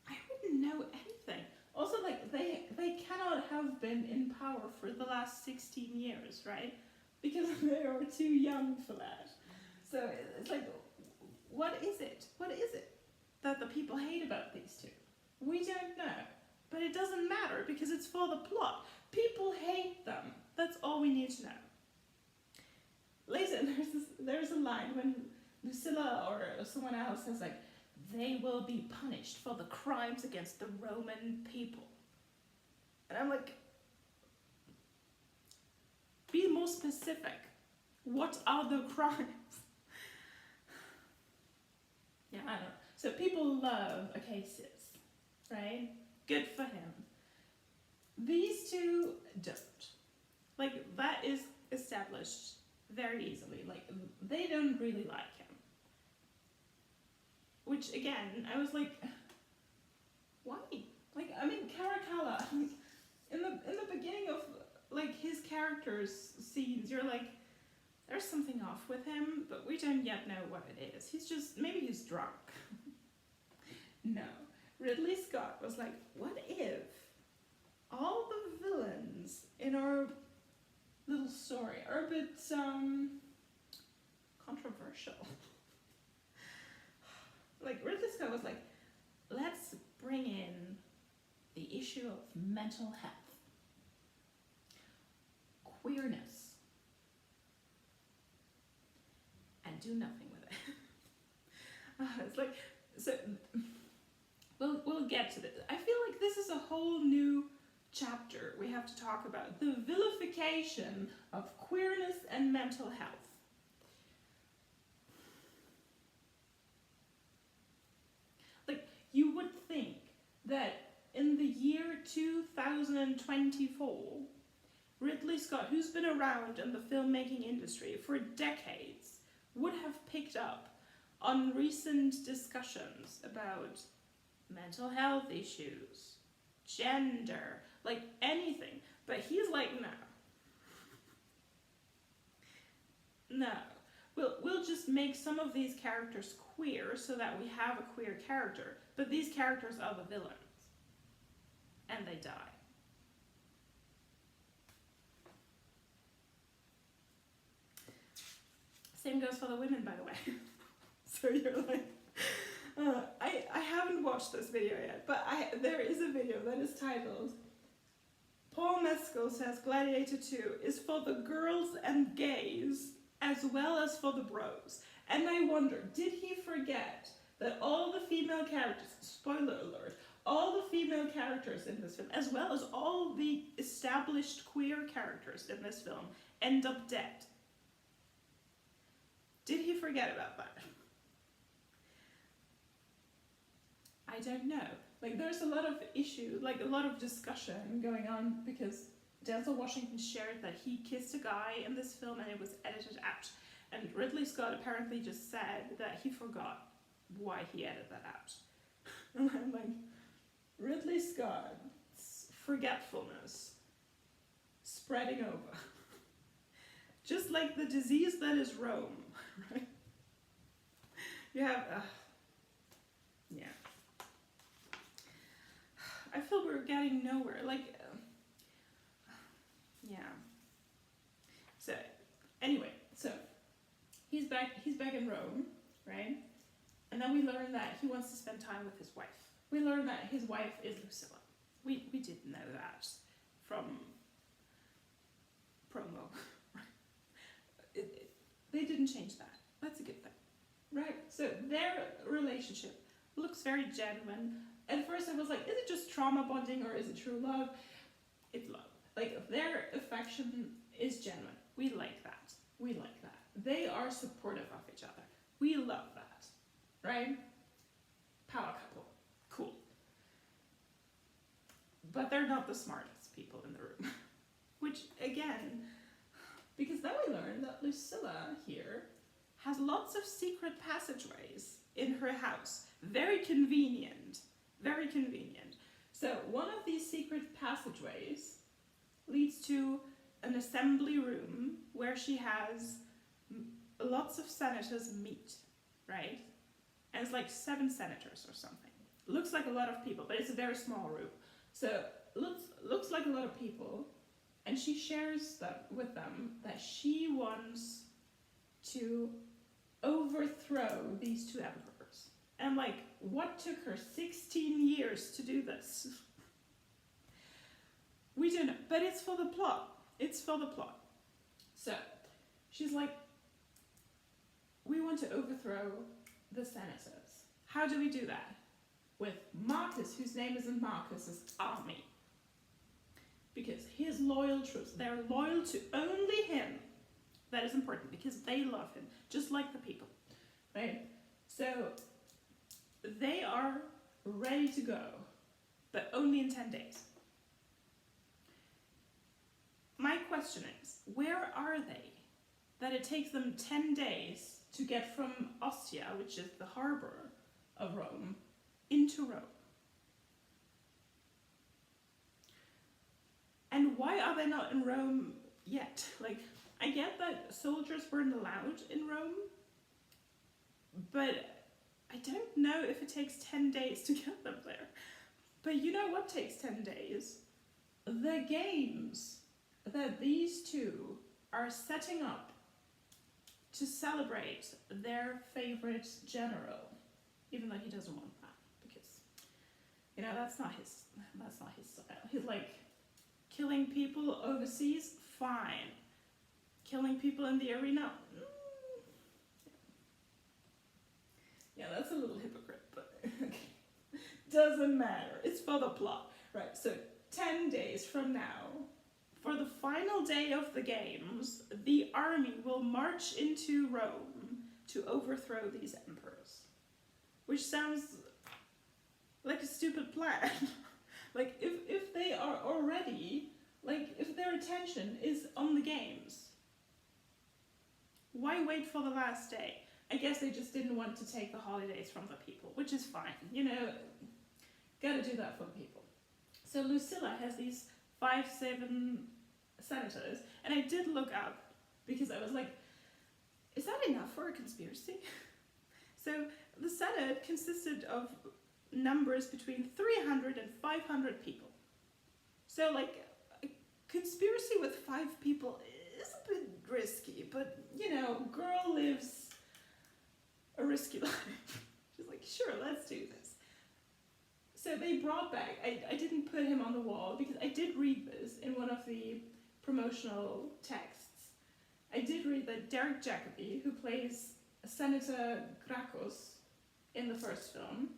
I wouldn't know anything. Also, like, they cannot have been in power for the last 16 years, right? Because they are too young for that. So it's like, what is it? What is it that the people hate about these two? We don't know. But it doesn't matter, because it's for the plot. People hate them. That's all we need to know. Later, there's a line when Lucilla or someone else says, like, they will be punished for the crimes against the Roman people. And I'm like, be more specific. What are the crimes? Yeah, I don't know. So people love Acacius, right? Good for him. These two don't. Like, that is established very easily. Like, they don't really like him. Which, again, I was like, why? Like, I mean, Caracalla, like, in the beginning of, like, his character's scenes, you're like, there's something off with him, but we don't yet know what it is. He's just, maybe he's drunk. No. Ridley Scott was like, what if all the villains in our little story are a bit, controversial? Like, Ridley Scott was like, let's bring in the issue of mental health, queerness, and do nothing with it. It's like, so, we'll get to this. I feel like this is a whole new chapter we have to talk about, the vilification of queerness and mental health. You would think that in the year 2024, Ridley Scott, who's been around in the filmmaking industry for decades, would have picked up on recent discussions about mental health issues, gender, like anything. But he's like, no. We'll just make some of these characters queer so that we have a queer character, but these characters are the villains. And they die. Same goes for the women, by the way. So you're like, I haven't watched this video yet, but there is a video that is titled, Paul Mescal says Gladiator II is for the girls and gays as well as for the bros. And I wonder, did he forget that all the female characters, spoiler alert, all the female characters in this film, as well as all the established queer characters in this film, end up dead? Did he forget about that? I don't know. Like, there's a lot of issue, like a lot of discussion going on, because Denzel Washington shared that he kissed a guy in this film and it was edited out. And Ridley Scott apparently just said that he forgot why he edited that out. And I'm like, Ridley Scott's forgetfulness spreading over. Just like the disease that is Rome, right? You have, yeah. I feel we're getting nowhere, like, yeah. So, anyway, so, he's back in Rome, right? And then we learn that he wants to spend time with his wife. We learn that his wife is Lucilla. We didn't know that from promo. They didn't change that. That's a good thing, right? So their relationship looks very genuine. At first I was like, is it just trauma bonding or is it true love? It's love. Like, their affection is genuine. We like that. We like that. They are supportive of each other. We love that. right? Power couple. Cool. But they're not the smartest people in the room. Which, again, because then we learn that Lucilla here has lots of secret passageways in her house. Very convenient. Very convenient. So one of these secret passageways leads to an assembly room where she has lots of senators meet, right? And it's like 7 senators or something. Looks like a lot of people, but it's a very small room. So looks like a lot of people, and she shares that with them that she wants to overthrow these 2 emperors. And I'm like, what took her 16 years to do this? We don't know, but it's for the plot. It's for the plot. So she's like, we want to overthrow the senators. How do we do that? With Marcus, whose name isn't Marcus's army. Because his loyal troops, they're loyal to only him. That is important because they love him, just like the people, right? So they are ready to go, but only in 10 days. My question is, where are they? That it takes them 10 days to get from Ostia, which is the harbor of Rome, into Rome. And why are they not in Rome yet? Like, I get that soldiers weren't allowed in Rome, but I don't know if it takes 10 days to get them there. But you know what takes 10 days? The games that these 2 are setting up to celebrate their favorite general, even though he doesn't want that, because, you know, that's not his style. He's like, killing people overseas, fine. Killing people in the arena, yeah, that's a little hypocrite, but okay. Doesn't matter. It's for the plot, right? So 10 days from now, for the final day of the games, the army will march into Rome to overthrow these emperors. Which sounds like a stupid plan. Like, if they are already, like, if their attention is on the games, why wait for the last day? I guess they just didn't want to take the holidays from the people, which is fine. You know, gotta do that for the people. So Lucilla has these 5-7 senators, and I did look up, because I was like, is that enough for a conspiracy? So the Senate consisted of numbers between 300 and 500 people. So like, a conspiracy with 5 people is a bit risky, but you know, girl lives a risky life. She's like, sure, let's do this. So they brought back, I didn't put him on the wall because I did read this in one of the promotional texts. I did read that Derek Jacobi, who plays Senator Gracchus in the first film,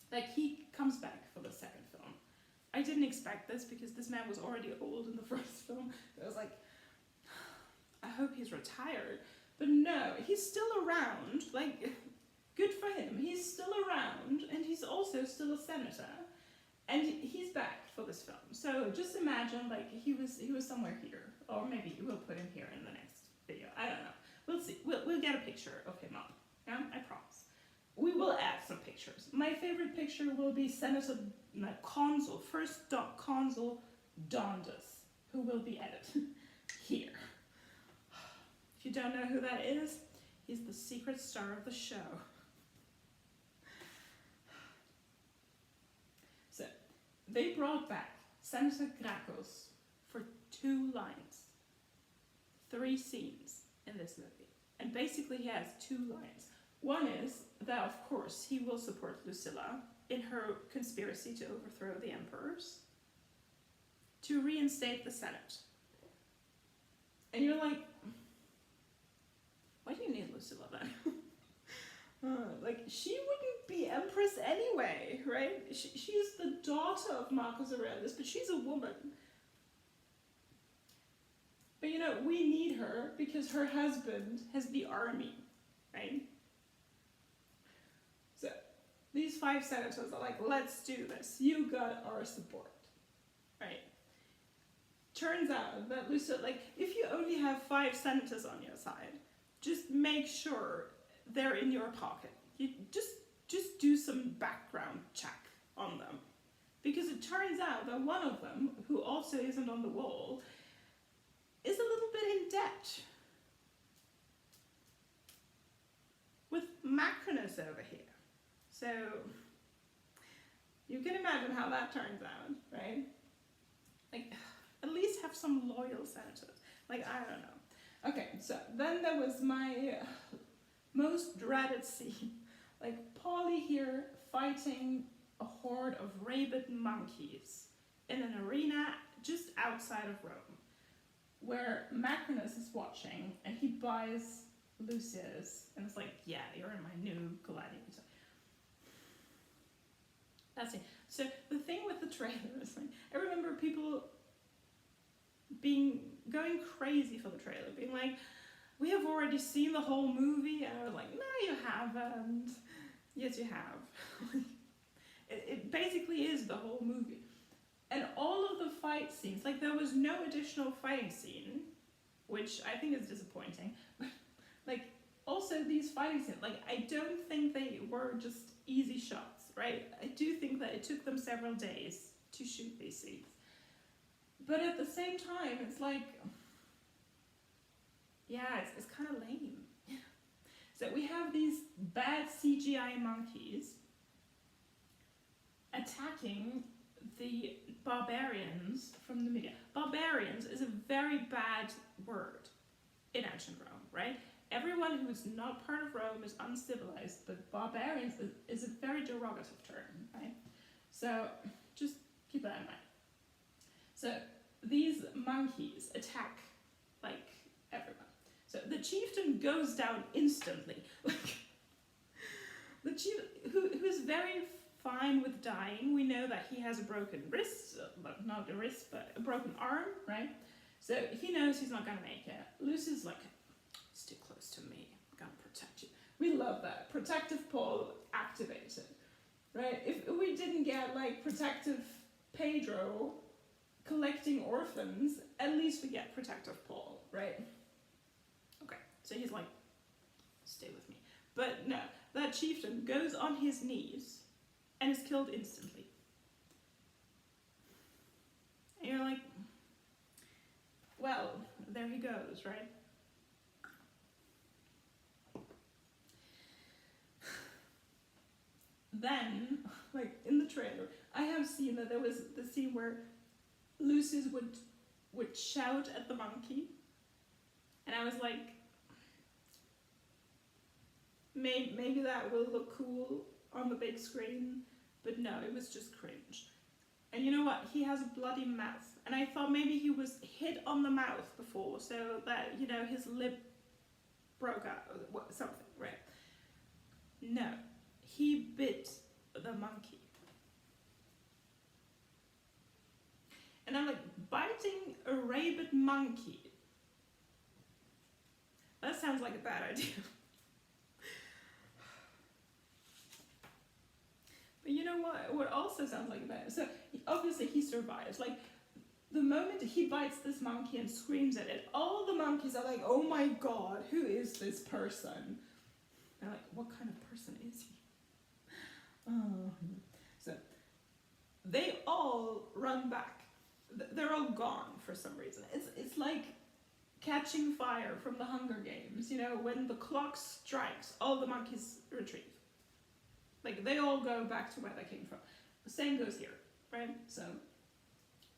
like, he comes back for the second film. I didn't expect this because this man was already old in the first film. I was like, I hope he's retired. But no, he's still around. Like, good for him. He's still around, and he's also still a senator. And he's back for this film. So just imagine, like, he was somewhere here. Or maybe we'll put him here in the next video. I don't know. We'll see. We'll get a picture of him up. Yeah, I promise. We will add some pictures. My favorite picture will be Consul, first Consul Dondas, who will be added here. If you don't know who that is, he's the secret star of the show. So, they brought back Senator Gracchus for 2 lines. 3 scenes in this movie. And basically he has 2 lines. One is that, of course, he will support Lucilla in her conspiracy to overthrow the emperors, to reinstate the Senate. And you're like, why do you need Lucilla then? Like, she wouldn't be empress anyway, right? She's the daughter of Marcus Aurelius, but she's a woman. But you know, we need her because her husband has the army, right? these 5 senators are like, let's do this. You got our support, right? Turns out that Lucy, like, if you only have 5 senators on your side, just make sure they're in your pocket. You just do some background check on them. Because it turns out that one of them, who also isn't on the wall, is a little bit in debt. With Macronus over here. So, you can imagine how that turns out, right? Like, at least have some loyal senators. Like, I don't know. Okay, so then there was my most dreaded scene. Like, Polly here fighting a horde of rabid monkeys in an arena just outside of Rome, where Macronus is watching, and he buys Lucius, and it's like, yeah, you're in my new Gladiator. That's it. So the thing with the trailer is, like, I remember people going crazy for the trailer, being like, we have already seen the whole movie, and I was like, no, you haven't. Yes, you have. It basically is the whole movie. And all of the fight scenes, like, there was no additional fighting scene, which I think is disappointing. Like, also these fighting scenes, like, I don't think they were just easy shots, right? I do think that it took them several days to shoot these scenes. But at the same time, it's like, yeah, it's kind of lame. So we have these bad CGI monkeys attacking the barbarians from the media. Barbarians is a very bad word in ancient Rome, right? Everyone who is not part of Rome is uncivilized, but barbarians is a very derogative term, right? So just keep that in mind. So these monkeys attack, like, everyone. So the chieftain goes down instantly. Like, the chief, who's very fine with dying. We know that he has a broken wrist, not a wrist, but a broken arm, right? So he knows he's not gonna make it. Lucy's like, it's too close to me, I'm gonna protect you. We love that. Protective Paul activated, right? If we didn't get, like, Protective Pedro collecting orphans, at least we get Protective Paul, right? Okay, so he's like, stay with me. But no, that chieftain goes on his knees and is killed instantly. And you're like, well, there he goes, right? Then, like, in the trailer, I have seen that there was the scene where Lucius would shout at the monkey, and I was like, maybe that will look cool on the big screen, but no, it was just cringe. And you know what? He has a bloody mouth, and I thought maybe he was hit on the mouth before, so that, you know, his lip broke out, or something, right? No, he bit the monkey. And I'm like, biting a rabid monkey? That sounds like a bad idea. But you know what also sounds like a bad idea? So obviously he survives. Like, the moment he bites this monkey and screams at it, all the monkeys are like, oh my god, who is this person? They're like, what kind of person is he? Oh. So they all run back. They're all gone for some reason. It's like catching fire from the Hunger Games, you know, when the clock strikes, all the monkeys retrieve. Like, they all go back to where they came from. The same goes here, right? So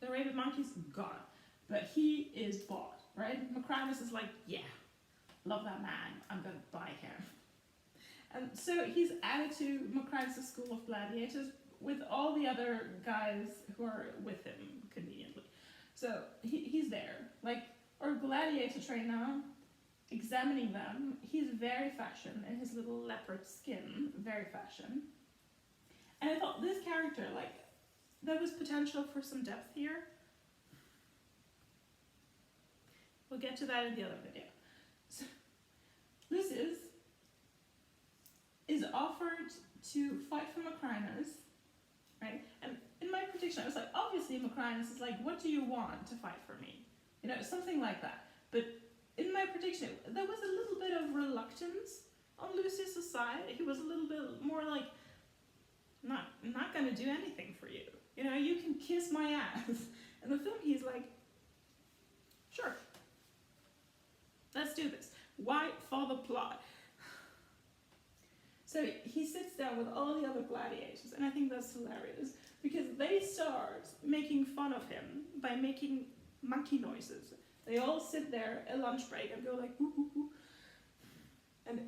the rabid monkey's gone, but he is bought, right? Macrinus is like, yeah, love that man, I'm gonna buy him. And so he's added to Macrinus' school of gladiators with all the other guys who are with him, conveniently. So he's there, like, our gladiator trainer, examining them. He's very fashion in his little leopard skin, very fashion. And I thought this character, like, there was potential for some depth here. We'll get to that in the other video. So, Lucius is offered to fight for Macrinus, right? And in my prediction, I was like, obviously Macrinus is like, what do you want to fight for me? You know, something like that. But in my prediction, there was a little bit of reluctance on Lucius's side. He was a little bit more like, not gonna do anything for you. You know, you can kiss my ass. In the film, he's like, sure, let's do this. Why? For the plot. So he sits down with all the other gladiators, and I think that's hilarious, because they start making fun of him by making monkey noises. They all sit there at lunch break and go like, whoo, whoo, whoo. And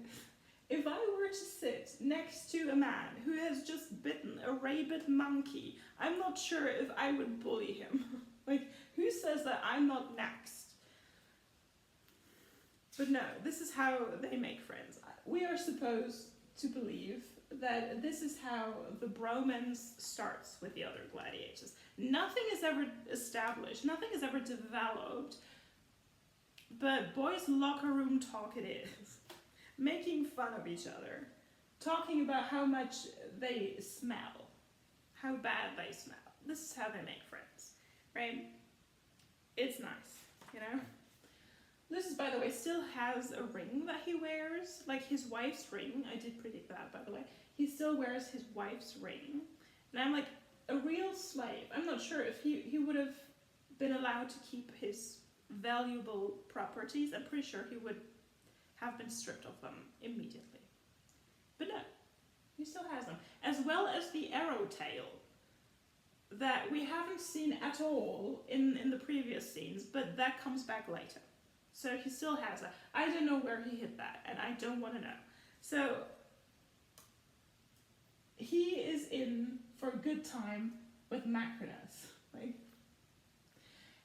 if I were to sit next to a man who has just bitten a rabid monkey, I'm not sure if I would bully him. Like, who says that I'm not next? But no, this is how they make friends. We are supposed to believe that this is how the bromance starts with the other gladiators. Nothing is ever established, nothing is ever developed, but boys' locker room talk it is. Making fun of each other, talking about how much they smell, how bad they smell. This is how they make friends, right? It's nice, you know? Lucius, by the way, still has a ring that he wears, like his wife's ring. I did predict that, by the way. He still wears his wife's ring. And I'm like, a real slave. I'm not sure if he would have been allowed to keep his valuable properties. I'm pretty sure he would have been stripped of them immediately. But no, he still has them. As well as the arrow tail that we haven't seen at all in the previous scenes, but that comes back later. So he still has that. I don't know where he hid that, and I don't want to know. So he is in for a good time with Macrinus. Like,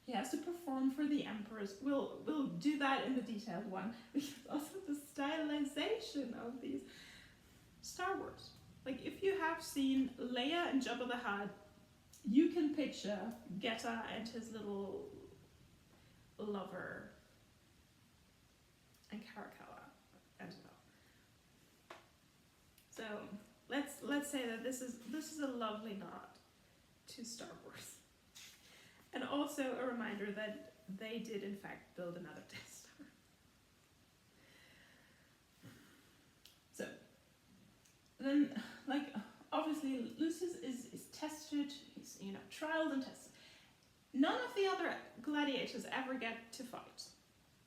he has to perform for the emperors. We'll do that in the detailed one. Because also the stylization of these Star Wars. Like, if you have seen Leia and Jabba the Hutt, you can picture Geta and his little lover and Caracalla as well. So let's say that this is a lovely nod to Star Wars. And also a reminder that they did in fact build another Death Star. So then, like, obviously Lucius is tested, he's, you know, trialed and tested. None of the other gladiators ever get to fight.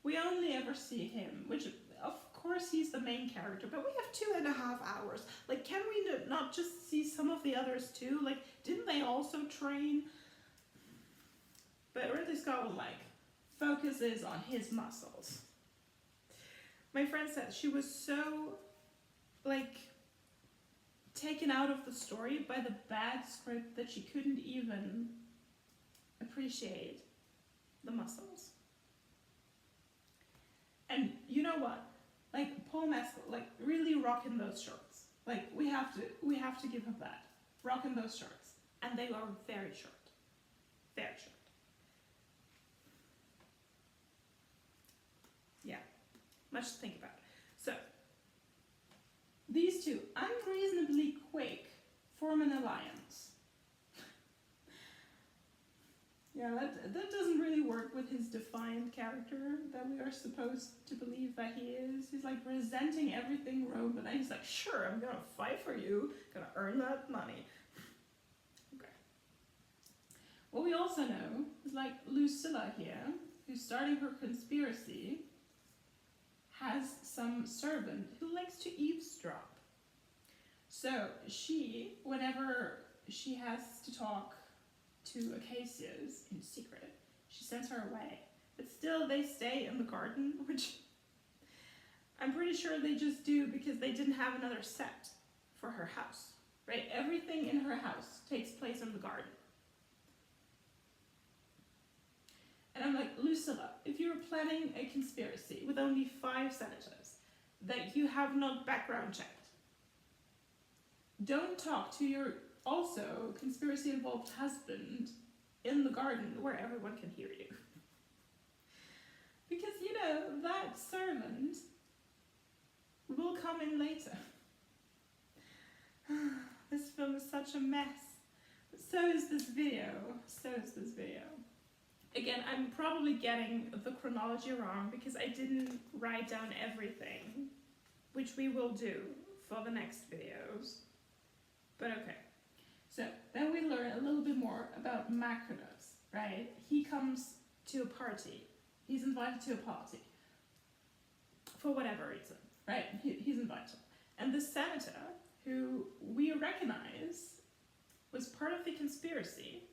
We only ever see him, which of course he's the main character, but we have 2.5 hours. Like, can we not just see some of the others too? Like, didn't they also train? But Ridley Scott was like, focuses on his muscles. My friend said she was so, like, taken out of the story by the bad script that she couldn't even appreciate the muscles. And you know what? Like, Paul Mescal, like, really rocking those shorts. Like, we have to give him that. Rocking those shorts. And they are very short. Very short. Yeah. Much to think about. So, these two, unreasonably quick, form an alliance. Yeah, that doesn't really work with his defiant character that we are supposed to believe that he is. He's like resenting everything Rome, but then he's like, sure, I'm gonna fight for you, gonna earn that money. Okay. What we also know is, like, Lucilla here, who's starting her conspiracy, has some servant who likes to eavesdrop. So she, whenever she has to talk to Acacius in secret, she sends her away. But still, they stay in the garden, which I'm pretty sure they just do because they didn't have another set for her house, right? Everything in her house takes place in the garden. And I'm like, Lucilla, if you're planning a conspiracy with only 5 senators that you have not background checked, don't talk to your also conspiracy involved husband in the garden where everyone can hear you. Because, you know, that servant will come in later. This film is such a mess. So is this video. So is this video. Again, I'm probably getting the chronology wrong because I didn't write down everything, which we will do for the next videos. But okay. So then we learn a little bit more about Macronus, right? He comes to a party. He's invited to a party. For whatever reason, right? He's invited. And the senator, who we recognize was part of the conspiracy,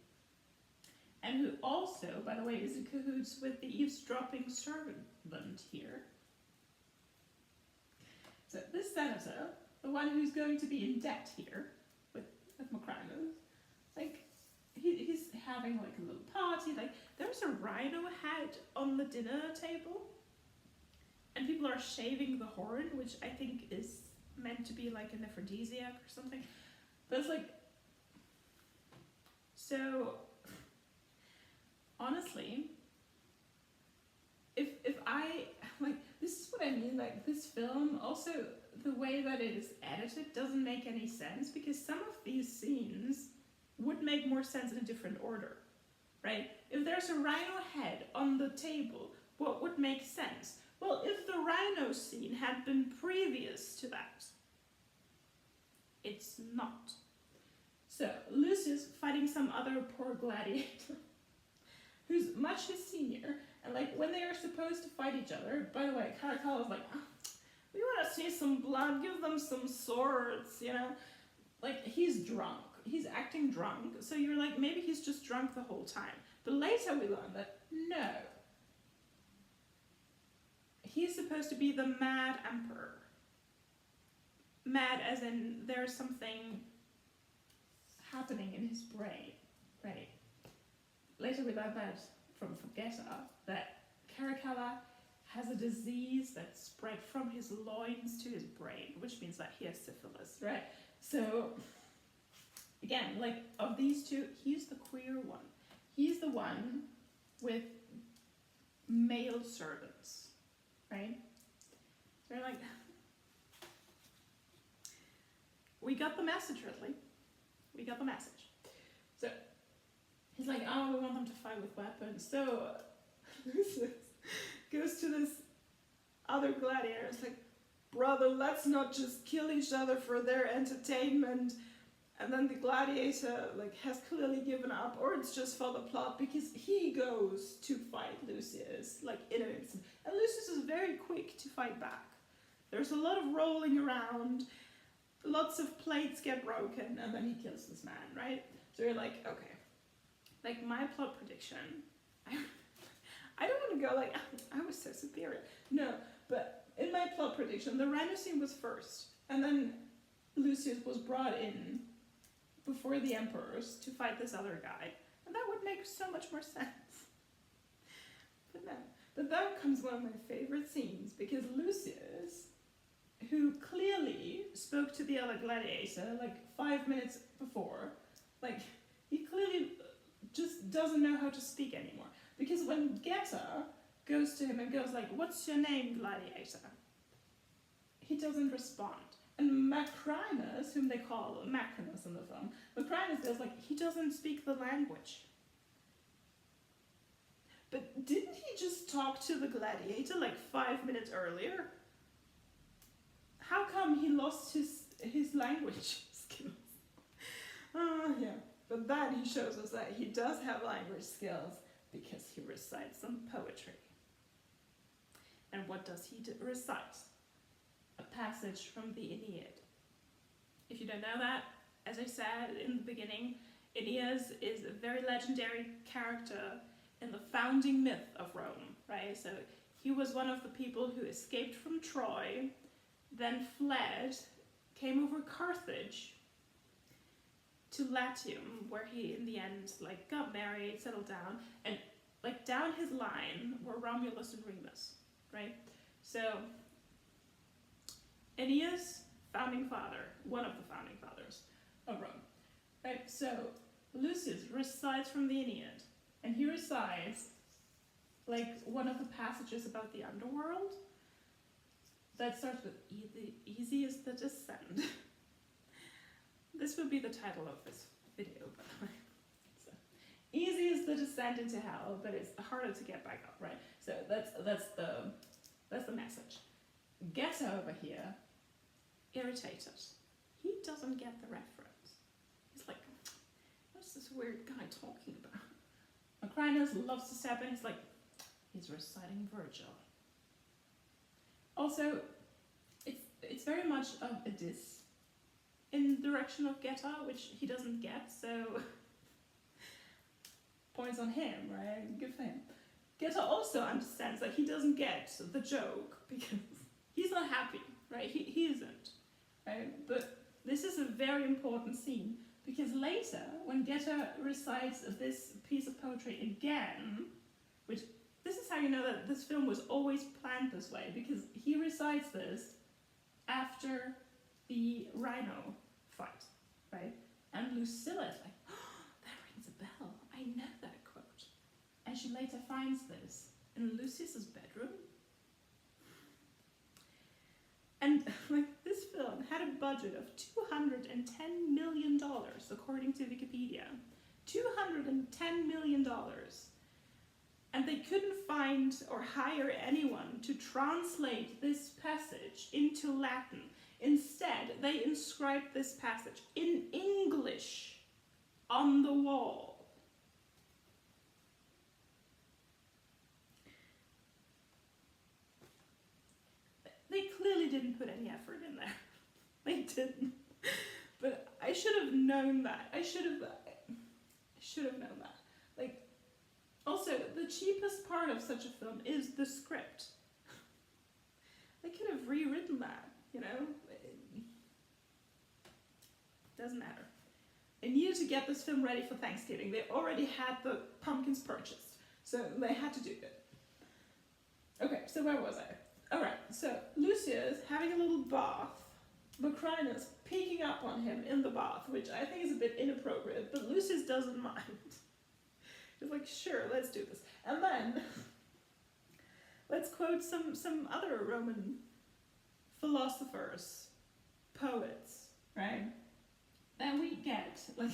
and who also, by the way, is in cahoots with the eavesdropping servant here. So this senator, the one who's going to be in debt here with Macrinus, like he's having like a little party. Like there's a rhino head on the dinner table, and people are shaving the horn, which I think is meant to be like an aphrodisiac or something. But it's like, so honestly, if I, like, this is what I mean, like this film, also the way that it is edited doesn't make any sense, because some of these scenes would make more sense in a different order, right? If there's a rhino head on the table, what would make sense? Well, if the rhino scene had been previous to that, it's not. So, Lucius fighting some other poor gladiator, who's much his senior, and like when they are supposed to fight each other, by the way, Caracalla's like, oh, we want to see some blood, give them some swords, you know? Like, he's drunk. He's acting drunk, so you're like, maybe he's just drunk the whole time. But later we learn that, no. He's supposed to be the mad emperor. Mad as in there's something happening in his brain, right? Later we learn that from Geta, that Caracalla has a disease that spread from his loins to his brain, which means that he has syphilis, right? So, again, like, of these two, he's the queer one. He's the one with male servants, right? They're like, we got the message, Ridley. We got the message. So, he's like, oh, we want them to fight with weapons. So, Lucius goes to this other gladiator. It's like, brother, let's not just kill each other for their entertainment. And then the gladiator like has clearly given up, or it's just for the plot, because he goes to fight Lucius like in an instant. And Lucius is very quick to fight back. There's a lot of rolling around, lots of plates get broken, and then he kills this man, right? So you're like, okay. Like my plot prediction, I don't want to go like, I was so superior. No, but in my plot prediction, the rhino scene was first, and then Lucius was brought in before the emperors to fight this other guy, and that would make so much more sense. But then comes one of my favorite scenes, because Lucius, who clearly spoke to the other gladiator like 5 minutes before, like he clearly just doesn't know how to speak anymore. Because when Geta goes to him and goes like, what's your name, gladiator? He doesn't respond. And Macrinus, whom they call Macrinus in the film, Macrinus goes like, he doesn't speak the language. But didn't he just talk to the gladiator like 5 minutes earlier? How come he lost his language skills? Yeah. But then he shows us that he does have language skills because he recites some poetry. And what does he recite? A passage from the Aeneid. If you don't know that, as I said in the beginning, Aeneas is a very legendary character in the founding myth of Rome, right? So he was one of the people who escaped from Troy, then fled, came over Carthage to Latium, where he in the end like got married, settled down, and like down his line were Romulus and Remus, right? So Aeneas, founding father, one of the founding fathers of Rome, right? So Lucius recites from the Aeneid, and he recites like one of the passages about the underworld that starts with easy is the descent. this would be the title of this video, by the way. So, easy is the descent into hell, but it's harder to get back up, right? So that's the message. Getter over here, irritated. He doesn't get the reference. He's like, what's this weird guy talking about? Macrinus loves to step in. He's like, he's reciting Virgil. Also, it's very much of a diss in the direction of Getter, which he doesn't get, so points on him, right? Good for him. Getter also understands that he doesn't get the joke because he's not happy, right? He isn't, right? But this is a very important scene because later, when Getter recites this piece of poetry again, which this is how you know that this film was always planned this way, because he recites this after the rhino fight, right? And Lucilla is like, oh, that rings a bell. I know that quote. And she later finds this in Lucius's bedroom. And like, this film had a budget of $210 million, according to Wikipedia. $210 million. And they couldn't find or hire anyone to translate this passage into Latin. Instead, they inscribed this passage in English on the wall. They clearly didn't put any effort in there. They didn't. But I should have known that. I should have known that. Like, also, the cheapest part of such a film is the script. They could have rewritten that, you know? It doesn't matter. They needed to get this film ready for Thanksgiving. They already had the pumpkins purchased, so they had to do it. Okay, so where was I? Alright, so Lucius having a little bath, Macrinus peeking up on him in the bath, which I think is a bit inappropriate, but Lucius doesn't mind. He's like, sure, let's do this. And then, let's quote some other Roman philosophers, poets, right? Then we get, like,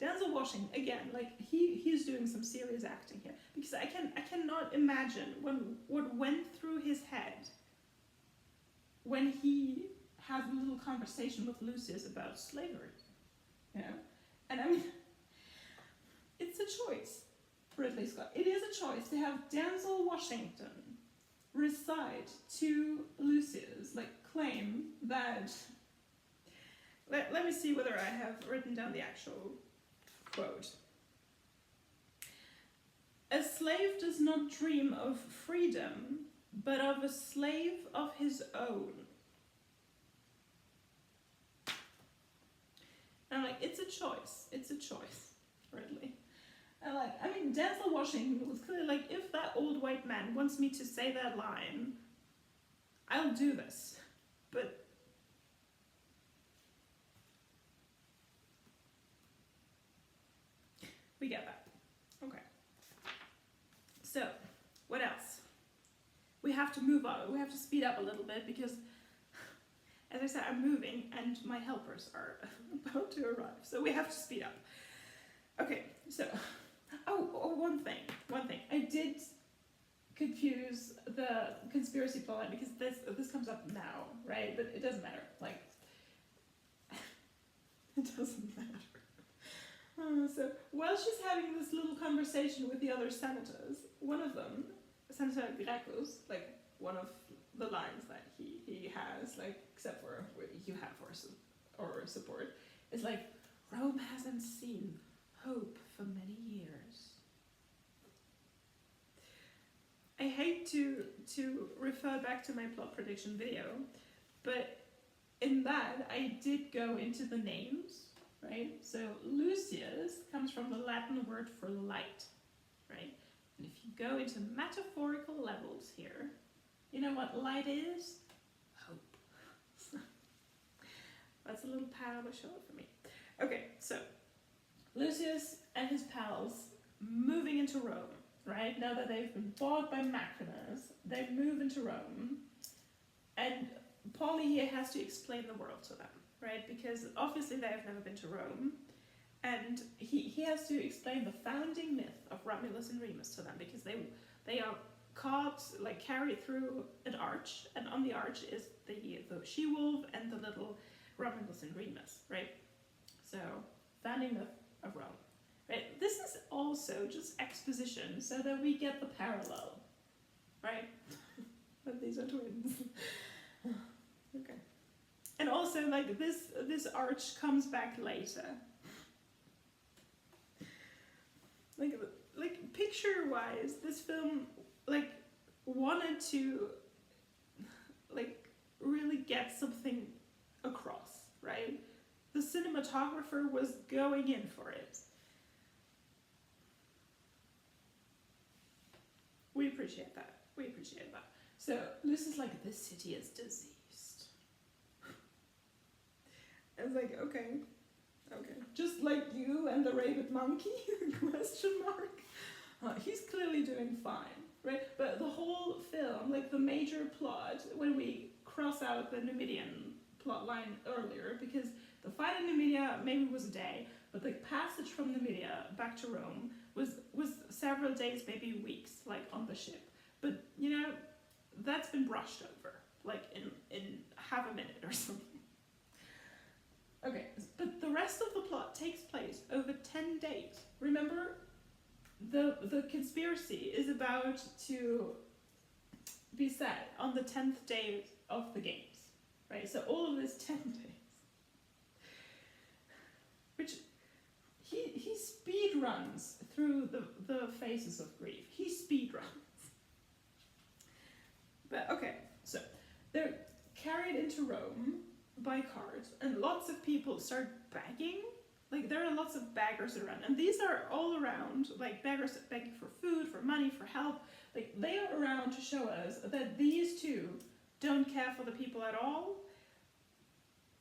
Denzel Washington, again, like, he's doing some serious acting here. Because I cannot imagine what went through his head when he has a little conversation with Lucius about slavery, you know? And I mean, it's a choice, Ridley Scott. It is a choice to have Denzel Washington recite to Lucius, like, claim that... Let me see whether I have written down the actual quote. A slave does not dream of freedom, but of a slave of his own. And I'm like, it's a choice. It's a choice, Ridley. And like, I mean, Denzel Washington was clearly like, if that old white man wants me to say that line, I'll do this. But we get that. Okay. So, what else? We have to move on. We have to speed up a little bit because, as I said, I'm moving and my helpers are about to arrive. So we have to speed up. Okay, so, one thing. I did confuse the conspiracy plotline because this comes up now, right? But it doesn't matter. Like, it doesn't matter. So while she's having this little conversation with the other senators, one of them, Senator Gracchus, like one of the lines that he has, like except for what you have or support, is like, Rome hasn't seen hope for many years. I hate to refer back to my plot prediction video, but in that I did go into the names. Right? So Lucius comes from the Latin word for light, right? And if you go into metaphorical levels here, you know what light is? Hope. That's a little pat on the shoulder for me. Okay, so Lucius and his pals moving into Rome, right? Now that they've been bought by Macrinus, they move into Rome, and Paulie here has to explain the world to them. right? Because obviously they have never been to Rome, and he has to explain the founding myth of Romulus and Remus to them, because they are caught, like carried through an arch, and on the arch is the she-wolf and the little Romulus and Remus, right? So, founding myth of Rome, right? This is also just exposition so that we get the parallel, right? But these are twins. Okay. And also, like, this arch comes back later. Like picture-wise, this film, like, wanted to, like, really get something across, right? The cinematographer was going in for it. We appreciate that. We appreciate that. So, Lucy's like, this city is diseased. It's like, okay. Just like you and the rabid monkey, question mark. He's clearly doing fine, right? But the whole film, like the major plot, when we cross out the Numidian plot line earlier, because the fight in Numidia maybe was a day, but the passage from Numidia back to Rome was several days, maybe weeks, like on the ship. But, you know, that's been brushed over, like in half a minute or something. Okay, but the rest of the plot takes place over 10 days. Remember, the conspiracy is about to be set on the 10th day of the games, right? So all of this 10 days, which he speed runs through the phases of grief. He speed runs. But okay, so they're carried into Rome by cart, and lots of people start begging. Like, there are lots of beggars around, and these are all around, like, beggars begging for food, for money, for help. Like, they are around to show us that these two don't care for the people at all,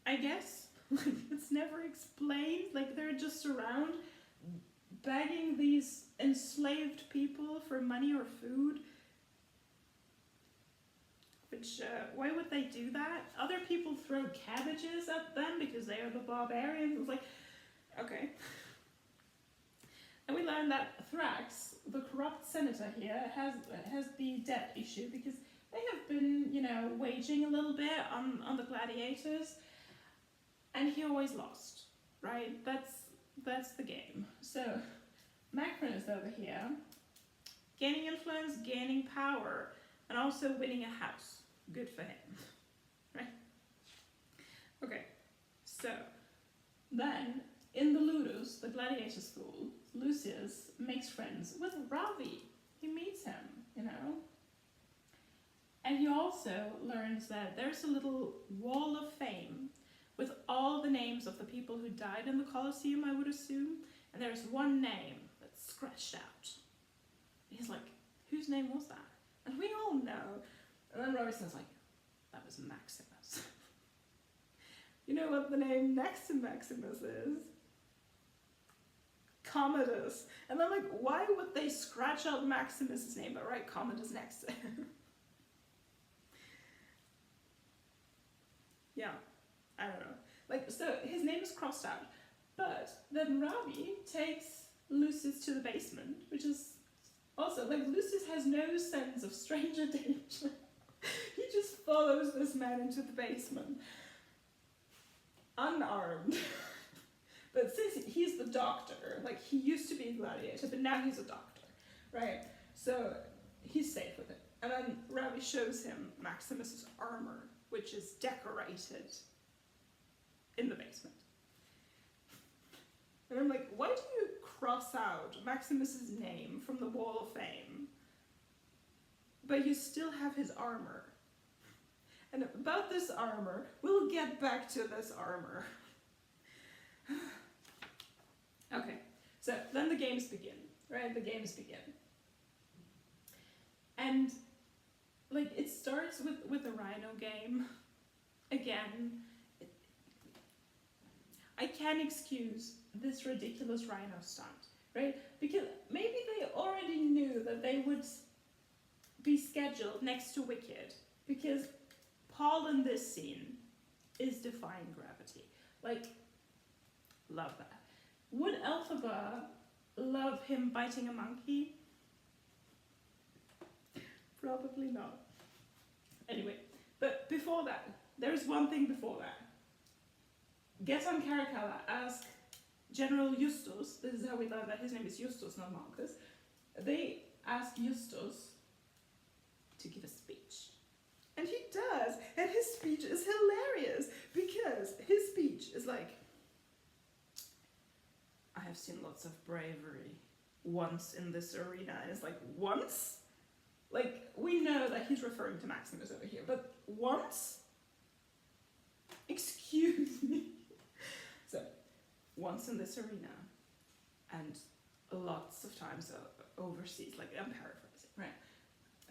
I guess. Like, it's never explained. Like, they're just around begging these enslaved people for money or food. Which, why would they do that? Other people throw cabbages at them because they are the barbarians. It's like, okay. And we learn that Thrax, the corrupt senator here, has the debt issue because they have been, you know, waging a little bit on the gladiators, and he always lost, right? That's the game. So Macron is over here, gaining influence, gaining power, and also winning a house. Good for him, right? Okay, so then in the Ludus, the gladiator school, Lucius makes friends with Ravi. He meets him, you know. And he also learns that there's a little wall of fame with all the names of the people who died in the Colosseum, I would assume. And there's one name that's scratched out. He's like, whose name was that? And we all know. And then Royston's like, that was Maximus. You know what the name next to Maximus is? Commodus. And I'm like, why would they scratch out Maximus's name but write Commodus next to him? Yeah, I don't know. Like, so his name is crossed out. But then Ravi takes Lucius to the basement, which is also, like, Lucius has no sense of stranger danger. He just follows this man into the basement, unarmed. But since he's the doctor, like, he used to be a gladiator, but now he's a doctor, right? So he's safe with it. And then Ravi shows him Maximus's armor, which is decorated in the basement. And I'm like, why do you cross out Maximus's name from the Wall of Fame, but you still have his armor? And about this armor, we'll get back to this armor. Okay, so then the games begin, right? The games begin. And, like, it starts with a rhino game. Again, I can't excuse this ridiculous rhino stunt, right? Because maybe they already knew that they would be scheduled next to Wicked, because Paul in this scene is defying gravity. Like, love that. Would Elphaba love him biting a monkey? Probably not. Anyway, but before that, there's one thing before that. Getan Caracalla asked General Justus, this is how we learn that his name is Justus, not Marcus. They asked Justus to give a speech. And he does, and his speech is hilarious, because his speech is like, I have seen lots of bravery once in this arena, and it's like, once? Like, we know that he's referring to Maximus over here, but once? Excuse me. So, once in this arena, and lots of times overseas, like, I'm paraphrasing, right?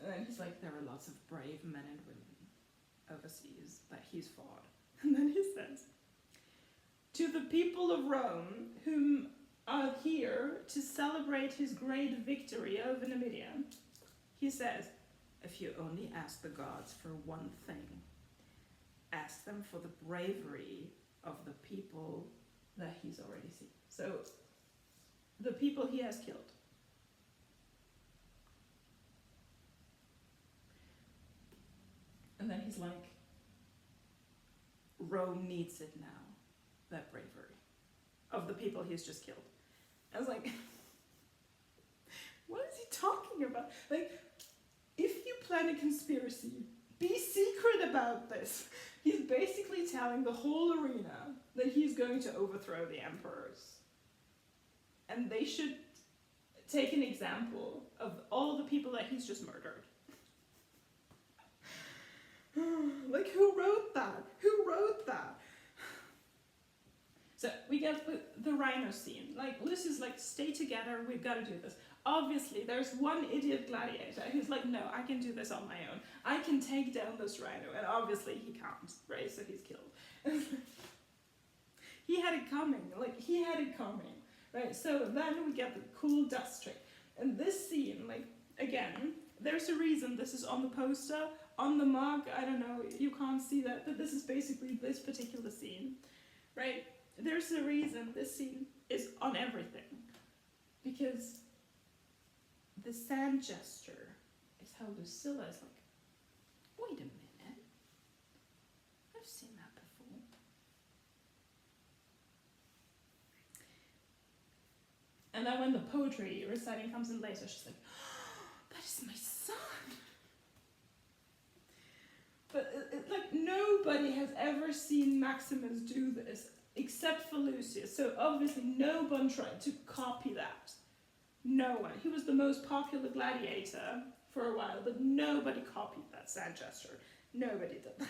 And then he's like, there are lots of brave men and women overseas that he's fought. And then he says, to the people of Rome, whom are here to celebrate his great victory over Numidia, he says, if you only ask the gods for one thing, ask them for the bravery of the people that he's already seen. So, the people he has killed. And then he's like, Rome needs it now, that bravery of the people he's just killed. I was like, what is he talking about? Like, if you plan a conspiracy, be secret about this. He's basically telling the whole arena that he's going to overthrow the emperors. And they should take an example of all the people that he's just murdered. Like, who wrote that? Who wrote that? So, we get the rhino scene. Like, Lucius is like, stay together, we've got to do this. Obviously, there's one idiot gladiator who's like, no, I can do this on my own. I can take down this rhino, and obviously he can't, right? So he's killed. He had it coming, like, he had it coming, right? So then we get the cool dust trick. And this scene, like, again, there's a reason this is on the poster. On the mug, I don't know, you can't see that, but this is basically this particular scene, right? There's a reason this scene is on everything. Because the sand gesture is how Lucilla is like, wait a minute, I've seen that before. And then when the poetry reciting comes in later, she's like, oh, that is my son. But like, nobody has ever seen Maximus do this except for Lucius. So obviously no one tried to copy that. No one. He was the most popular gladiator for a while, but nobody copied that sand gesture. Nobody did that.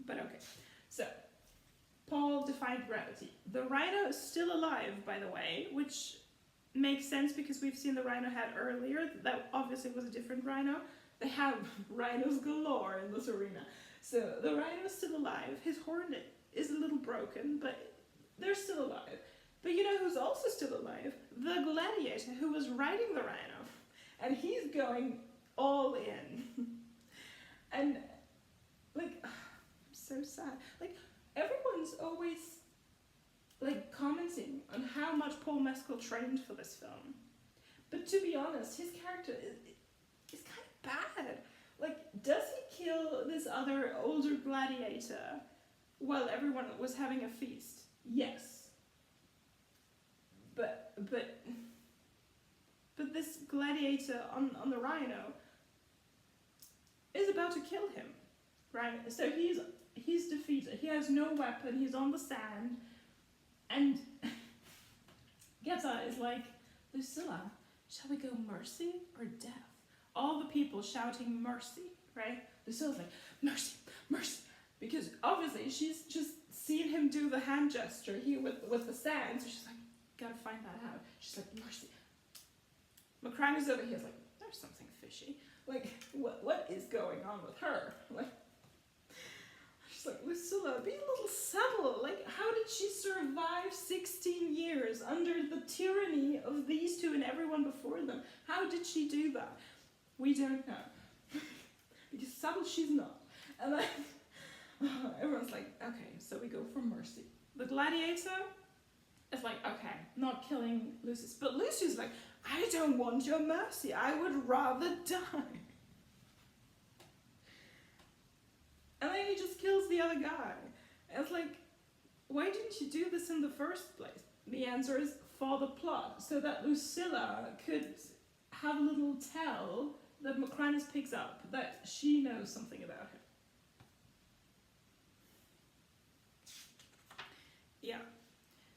But okay. So, Paul defied gravity. The rhino is still alive, by the way, which makes sense because we've seen the rhino head earlier. That obviously was a different rhino. They have rhinos galore in this arena. So the rhino is still alive. His horn is a little broken, but they're still alive. But you know who's also still alive? The gladiator who was riding the rhino. And he's going all in. And, like, I'm so sad. Like, everyone's always, like, commenting on how much Paul Mescal trained for this film. But to be honest, his character is kind of bad. Like, does he kill this other older gladiator while everyone was having a feast? Yes. But this gladiator on the rhino is about to kill him, right? So he's defeated. He has no weapon. He's on the sand, and Geta is like, Lucilla, shall we go mercy or death? All the people shouting mercy, right? Lucilla's like, mercy, mercy, because obviously she's just seen him do the hand gesture here with the sand, so she's like, gotta find that out. She's like, mercy. Macranus over here is like, there's something fishy. Like, what is going on with her? Like, she's like, Lucilla, be a little subtle. Like, how did she survive 16 years under the tyranny of these two and everyone before them? How did she do that? We don't know. Because subtle she's not. And then, Everyone's like, okay, so we go for mercy. The gladiator is like, okay, not killing Lucius. But Lucius is like, I don't want your mercy. I would rather die. And then he just kills the other guy. And it's like, why didn't you do this in the first place? The answer is for the plot, so that Lucilla could have a little tell that Macrinus picks up that she knows something about him. Yeah.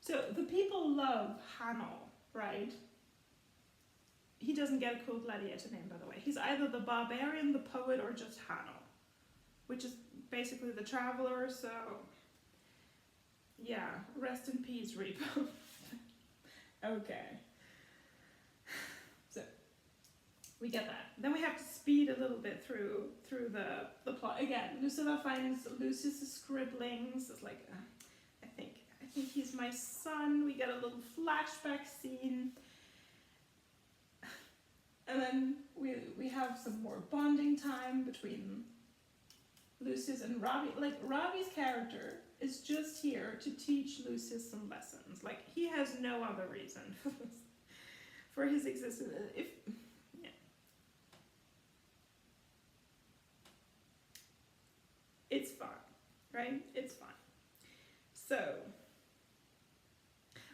So the people love Hanno, right? He doesn't get a cool gladiator name, by the way. He's either the barbarian, the poet, or just Hanno, which is basically the traveler, so yeah, rest in peace, Repo. Okay. So we get that. Then we have to speed a little bit through the plot. Again, Lucilla finds Lucius's scribblings. It's like, I think he's my son. We get a little flashback scene. And then we have some more bonding time between Lucius and Robbie. Like, Robbie's character is just here to teach Lucius some lessons. Like, he has no other reason for his existence. Yeah. It's fun, right? It's fun. So,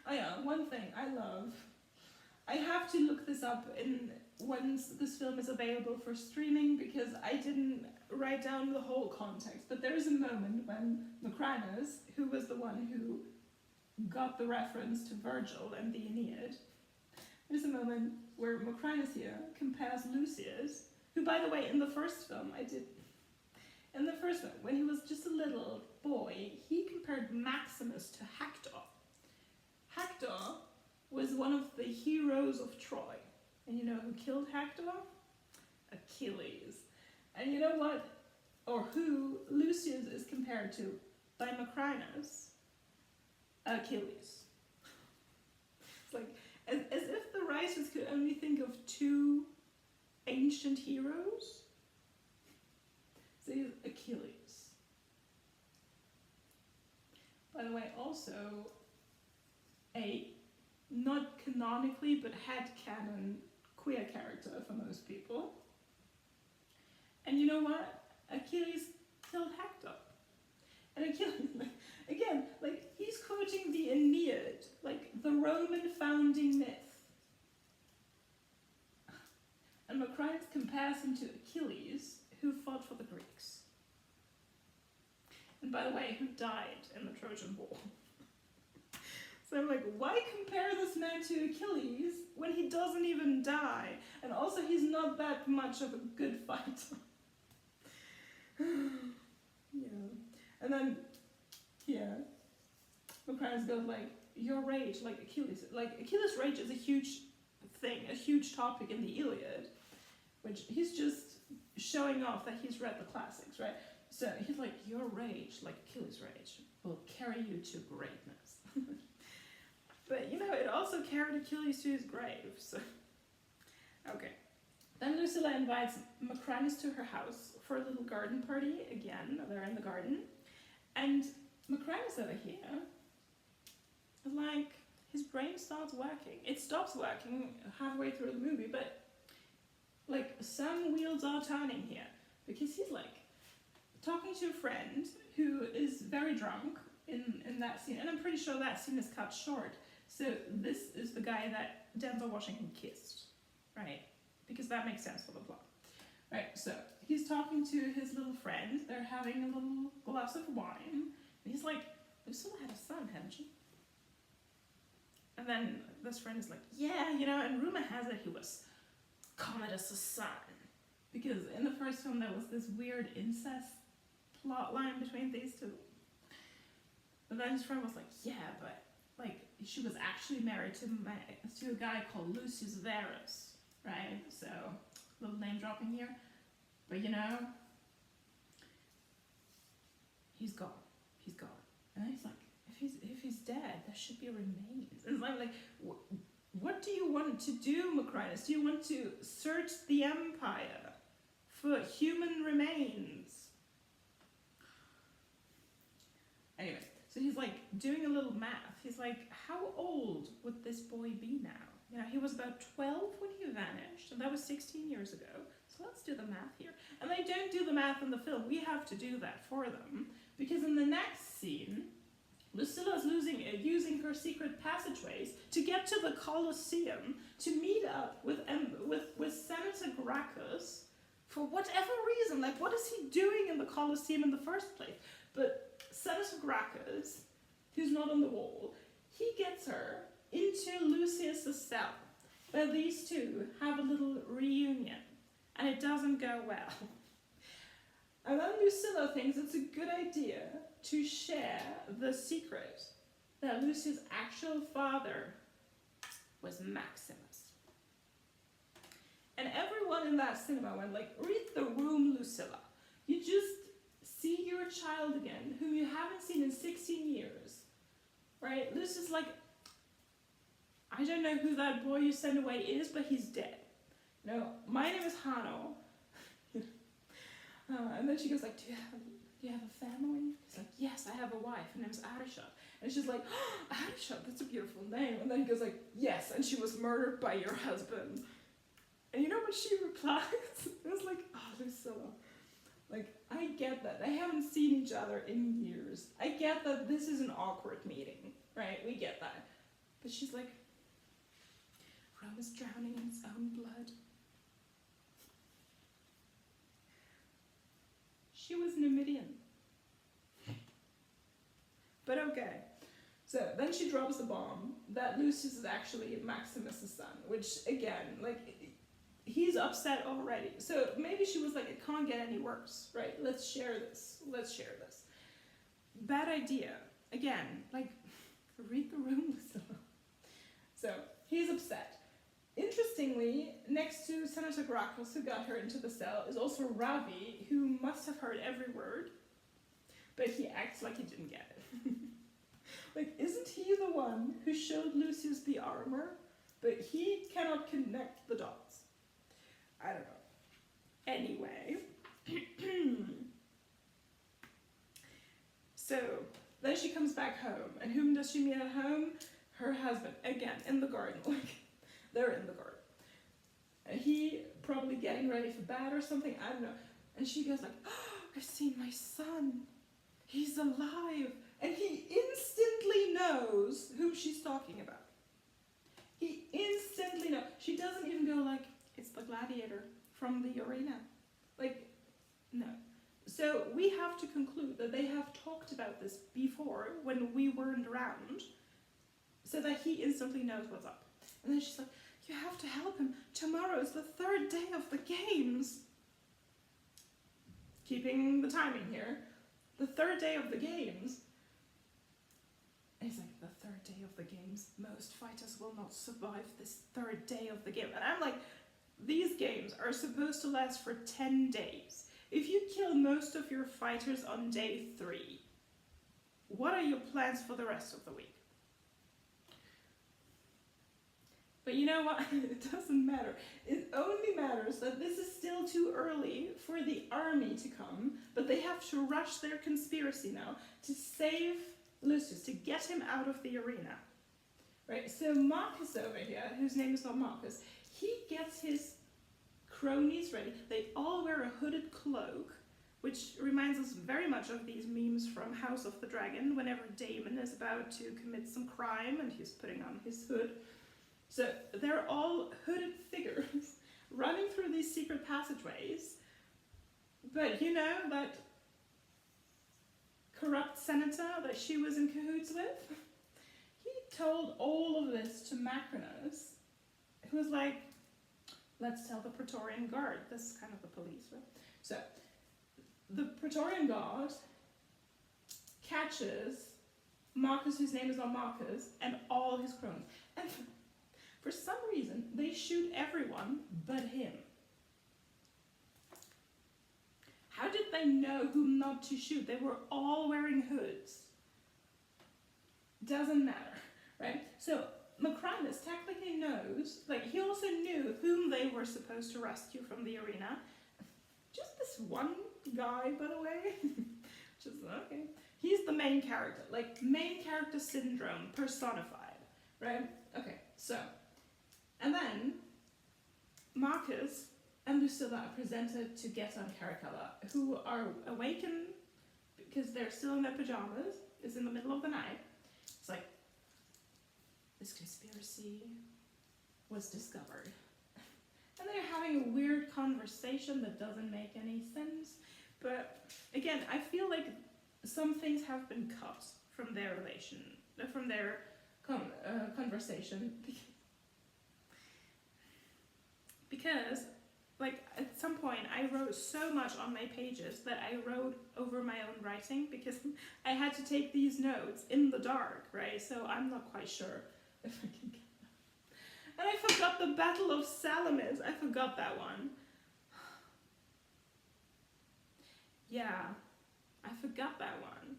oh yeah, one thing I love, I have to look this up once this film is available for streaming, because I didn't write down the whole context, but there is a moment when Macrinus, who was the one who got the reference to Virgil and the Aeneid, there's a moment where Macrinus here compares Lucius, who, by the way, in the first film, when he was just a little boy, he compared Maximus to Hector. Hector was one of the heroes of Troy. And you know who killed Hector? Achilles. And you know what? Or who Lucius is compared to by Macrinus? Achilles. It's like, as if the writers could only think of two ancient heroes. So he's Achilles. By the way, also a not canonically but headcanon queer character for most people. And you know what? Achilles killed Hector. And Achilles, again, like, he's quoting the Aeneid, like the Roman founding myth. And Macrinus compares him to Achilles, who fought for the Greeks. And by the way, who died in the Trojan War. So I'm like, why compare this man to Achilles when he doesn't even die? And also, he's not that much of a good fighter. Yeah. And then, yeah, Macrinus goes like, your rage, like Achilles. Like, Achilles' rage is a huge thing, a huge topic in the Iliad, which he's just showing off that he's read the classics, right? So he's like, your rage, like Achilles' rage, will carry you to greatness. But, you know, it also carried Achilles to his grave, so... Okay. Then Lucilla invites Macrinus to her house for a little garden party. Again, they're in the garden. And Macrinus over here is like, his brain starts working. It stops working halfway through the movie, but, like, some wheels are turning here. Because he's, like, talking to a friend who is very drunk in that scene. And I'm pretty sure that scene is cut short. So this is the guy that Denzel Washington kissed, right? Because that makes sense for the plot. Right, so he's talking to his little friend. They're having a little glass of wine. And he's like, Lucilla had a son, hadn't she? And then this friend is like, yeah, you know, and rumor has it he was Commodus' son. Because in the first film, there was this weird incest plot line between these two. But then his friend was like, yeah, but, like, she was actually married to a guy called Lucius Verus, right? So, little name dropping here. But, you know, he's gone. He's gone. And he's like, if he's dead, there should be remains. And I'm like, what do you want to do, Macrinus? Do you want to search the empire for human remains? Anyway, so he's like doing a little math. He's like, how old would this boy be now? You know, he was about 12 when he vanished, and that was 16 years ago. So let's do the math here. And they don't do the math in the film. We have to do that for them. Because in the next scene, Lucilla's using her secret passageways to get to the Colosseum to meet up with Senator Gracchus for whatever reason. Like, what is he doing in the Colosseum in the first place? But Senator Gracchus, who's not on the wall, he gets her into Lucius's cell, where these two have a little reunion, and it doesn't go well. And then Lucilla thinks it's a good idea to share the secret that Lucius' actual father was Maximus. And everyone in that cinema went like, read the room, Lucilla. You just see your child again, whom you haven't seen in 16 years. Right? Lucius like, I don't know who that boy you sent away is, but he's dead. No, my name is Hanno. And then she goes like, do you have a family? He's like, yes, I have a wife. Her name's Adisha. And she's like, oh, Adisha, that's a beautiful name. And then he goes like, yes, and she was murdered by your husband. And you know what she replies? It was like, oh, Lucilla. Like, I get that. They haven't seen each other in years. I get that this is an awkward meeting, right? We get that. But she's like, Rome is drowning in its own blood. She was Numidian. But okay. So then she drops the bomb that Lucius is actually Maximus' son, which again, like, he's upset already. So maybe she was like, it can't get any worse, right? Let's share this. Let's share this. Bad idea. Again, like, read the room, Lucilla. So he's upset. Interestingly, next to Senator Gracchus, who got her into the cell, is also Ravi, who must have heard every word, but he acts like he didn't get it. Like, isn't he the one who showed Lucius the armor, but he cannot connect the dots? I don't know. Anyway. So, then she comes back home, and whom does she meet at home? Her husband, again, in the garden. Like, they're in the garden. And he probably getting ready for bed or something, I don't know. And she goes like, oh, I've seen my son. He's alive. And he instantly knows whom she's talking about. He instantly knows. She doesn't even go like, it's the gladiator from the arena. Like, no. So we have to conclude that they have talked about this before when we weren't around, so that he instantly knows what's up. And then she's like, you have to help him. Tomorrow is the third day of the games. Keeping the timing here. The third day of the games. And he's like, the third day of the games? Most fighters will not survive this third day of the game. And I'm like, these games are supposed to last for 10 days. If you kill most of your fighters on day 3, what are your plans for the rest of the week? But you know what? It doesn't matter. It only matters that this is still too early for the army to come, but they have to rush their conspiracy now to save Lucius, to get him out of the arena. Right? So Marcus over here, whose name is not Marcus, he gets his cronies ready. They all wear a hooded cloak, which reminds us very much of these memes from House of the Dragon, whenever Damon is about to commit some crime and he's putting on his hood. So they're all hooded figures running through these secret passageways. But you know that corrupt senator that she was in cahoots with? He told all of this to Macrinus, who was like, let's tell the Praetorian Guard. This is kind of the police, right? So the Praetorian Guard catches Marcus, whose name is not Marcus, and all his cronies. And for some reason, they shoot everyone but him. How did they know whom not to shoot? They were all wearing hoods. Doesn't matter, right? So Macrinus technically knows, like, he also knew whom they were supposed to rescue from the arena. Just this one guy, by the way. Just, okay. He's the main character, like main character syndrome personified, right? Okay, so, and then Marcus and Lucilla are presented to Geta and Caracalla, who are awakened because they're still in their pajamas. It's in the middle of the night. It's like, this conspiracy was discovered. And they're having a weird conversation that doesn't make any sense. But again, I feel like some things have been cut from their conversation. Because, like, at some point I wrote so much on my pages that I wrote over my own writing because I had to take these notes in the dark, right? So I'm not quite sure if I can get that. And I forgot the Battle of Salamis. I forgot that one. Yeah, I forgot that one.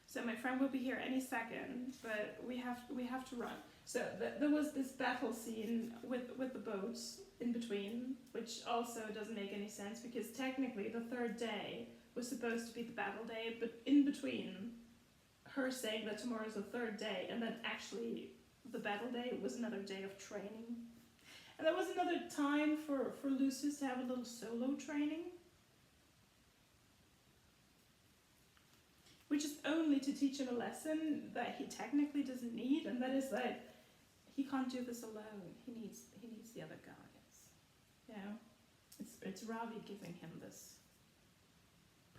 So my friend will be here any second, but we have to run. So there was this battle scene with the boats in between, which also doesn't make any sense because technically the third day was supposed to be the battle day, but in between her saying that tomorrow is the third day and then actually the battle day was another day of training. And there was another time for Lucius to have a little solo training, which is only to teach him a lesson that he technically doesn't need, and that is that he can't do this alone. He needs the other guys. You know, it's Ravi giving him this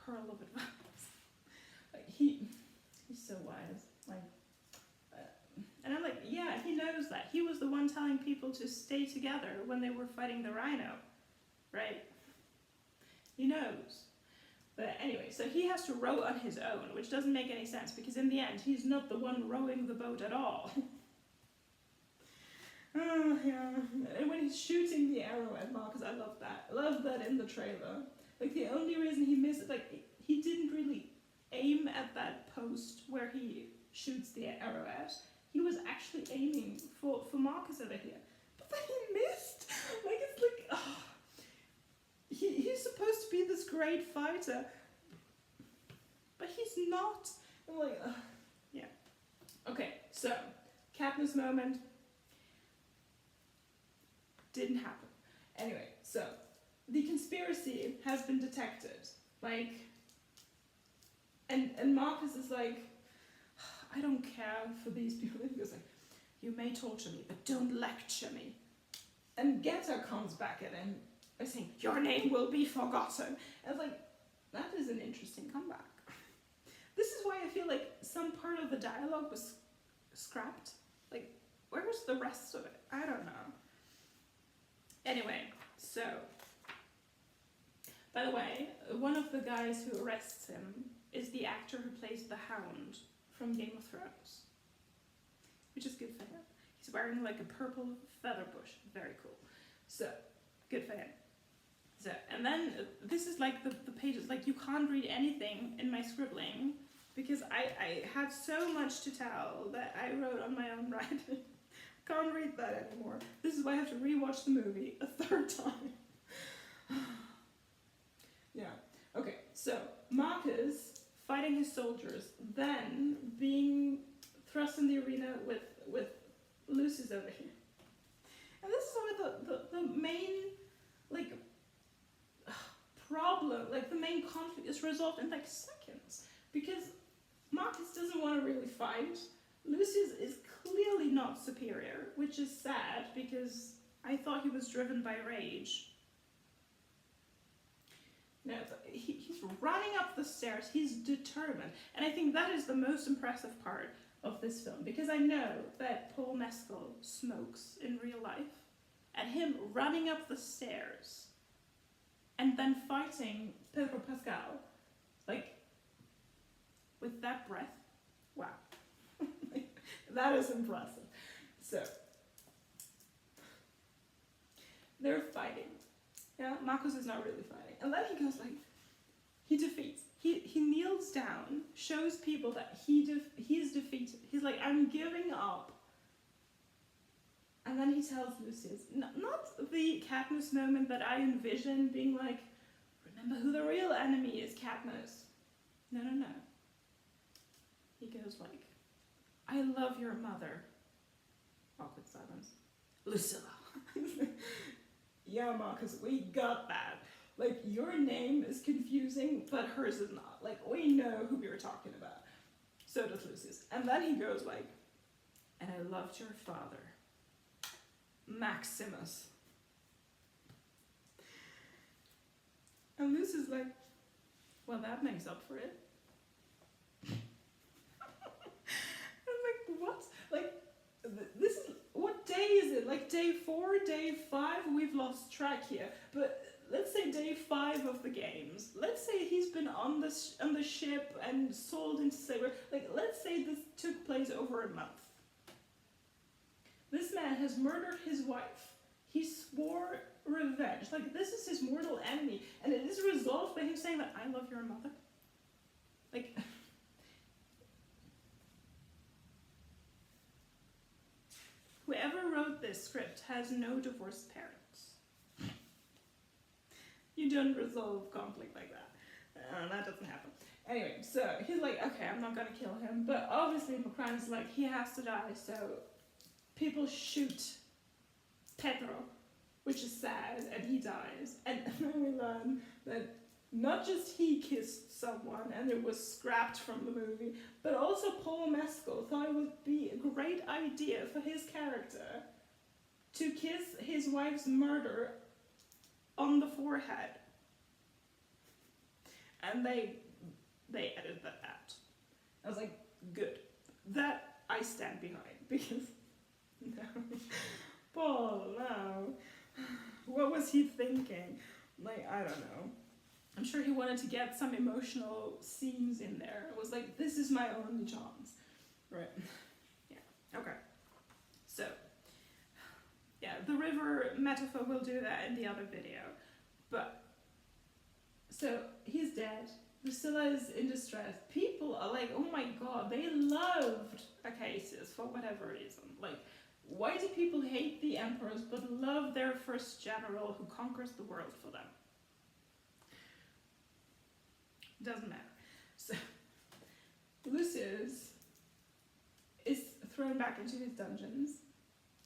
pearl of advice. Like he's so wise. Like, and I'm like, yeah, he knows that. He was the one telling people to stay together when they were fighting the rhino, right? He knows. But anyway, so he has to row on his own, which doesn't make any sense because in the end, he's not the one rowing the boat at all. Oh, yeah. And when he's shooting the arrow at Marcus, I love that. I love that in the trailer. Like, the only reason he missed it, like, he didn't really aim at that post where he shoots the arrow at. He was actually aiming for Marcus over here. But then he missed! Like, it's like, oh. He's supposed to be this great fighter, but he's not. I'm like, yeah. Okay, so, Katniss moment didn't happen. Anyway, so, the conspiracy has been detected. Like, and Marcus is like, I don't care for these people. He goes like, you may torture me, but don't lecture me. And Geta comes back at him, saying, your name will be forgotten. And it's like, that is an interesting comeback. This is why I feel like some part of the dialogue was scrapped. Like, where was the rest of it? I don't know. Anyway, so, by the way, one of the guys who arrests him is the actor who plays the Hound from Game of Thrones, which is good for him. He's wearing like a purple feather bush. Very cool. So, good for him. So, and then this is like the pages, like you can't read anything in my scribbling because I had so much to tell that I wrote on my own writing. Can't read that anymore. This is why I have to rewatch the movie a third time. Yeah, okay, so Marcus fighting his soldiers, then being thrust in the arena with Lucius over here. And this is where the main, like, problem, like the main conflict is resolved in like seconds because Marcus doesn't want to really fight. Lucius is clearly not superior, which is sad because I thought he was driven by rage. No, he's running up the stairs, he's determined, and I think that is the most impressive part of this film because I know that Paul Mescal smokes in real life, and him running up the stairs and then fighting Pedro Pascal, like, with that breath, wow. That is impressive. So, they're fighting. Yeah, Marcus is not really fighting. And then he goes like, he defeats. He kneels down, shows people that he's defeated. He's like, I'm giving up. And then he tells Lucius, not the Katniss moment that I envision being like, Remember who the real enemy is, Katniss. No, no, no. He goes like, I love your mother. Awkward silence. Lucilla. Yeah, Marcus, we got that. Like, your name is confusing, but hers is not. Like, we know who we were talking about. So does Lucius. And then he goes like, and I loved your father, Maximus. And Lucius is like, well, that makes up for it. I'm like, what? Like, this is, what day is it? Like day 4, day 5? We've lost track here. But let's say day 5 of the games. Let's say he's been on the ship and sold into slavery. Like, let's say this took place over a month. This man has murdered his wife. He swore revenge. Like, this is his mortal enemy. And it is resolved by him saying that, I love your mother. Like, whoever wrote this script has no divorced parents. You don't resolve conflict like that. That doesn't happen. Anyway, so he's like, okay, I'm not gonna kill him. But obviously Macron's like, he has to die, so people shoot Pedro, which is sad, and he dies. And then we learn that not just he kissed someone and it was scrapped from the movie, but also Paul Mescal thought it would be a great idea for his character to kiss his wife's murderer on the forehead. And they edited that out. I was like, good. That I stand behind, because no. Paul, no. What was he thinking? Like, I don't know. I'm sure he wanted to get some emotional scenes in there. It was like, this is my only chance. Right. Yeah. Okay. So, yeah, the river metaphor, we'll do that in the other video. But, so, he's dead. Lucilla is in distress. People are like, oh my god, they loved Acacius for whatever reason. Like, why do people hate the emperors but love their first general who conquers the world for them? Doesn't matter. So, Lucius is thrown back into his dungeons.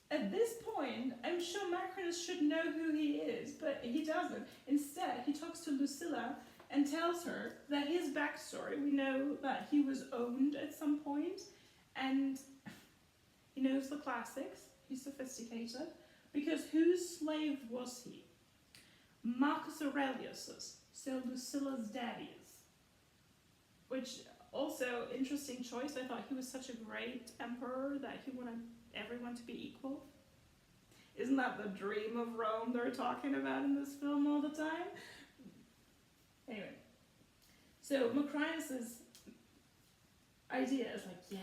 At this point, I'm sure Macrinus should know who he is, but he doesn't. Instead, he talks to Lucilla and tells her that his backstory, we know that he was owned at some point, and he knows the classics, he's sophisticated, because whose slave was he? Marcus Aurelius's, so Lucilla's daddy's. Which, also, interesting choice. I thought he was such a great emperor that he wanted everyone to be equal. Isn't that the dream of Rome they're talking about in this film all the time? Anyway, so Macrinus's idea is like, yeah,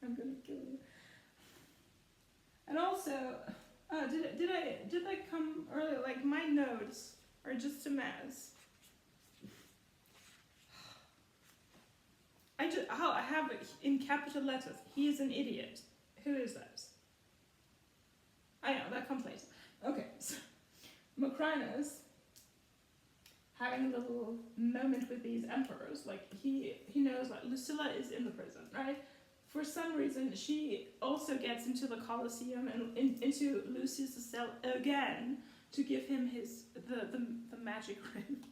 I'm gonna kill you. And also, did I come earlier? Like, my notes are just a mess. I have it in capital letters. He is an idiot. Who is that? I know, that comes later. Okay, so Macrinus having a little moment with these emperors, like he knows that Lucilla is in the prison, right? For some reason, she also gets into the Colosseum and into Lucius' cell again to give him the magic ring,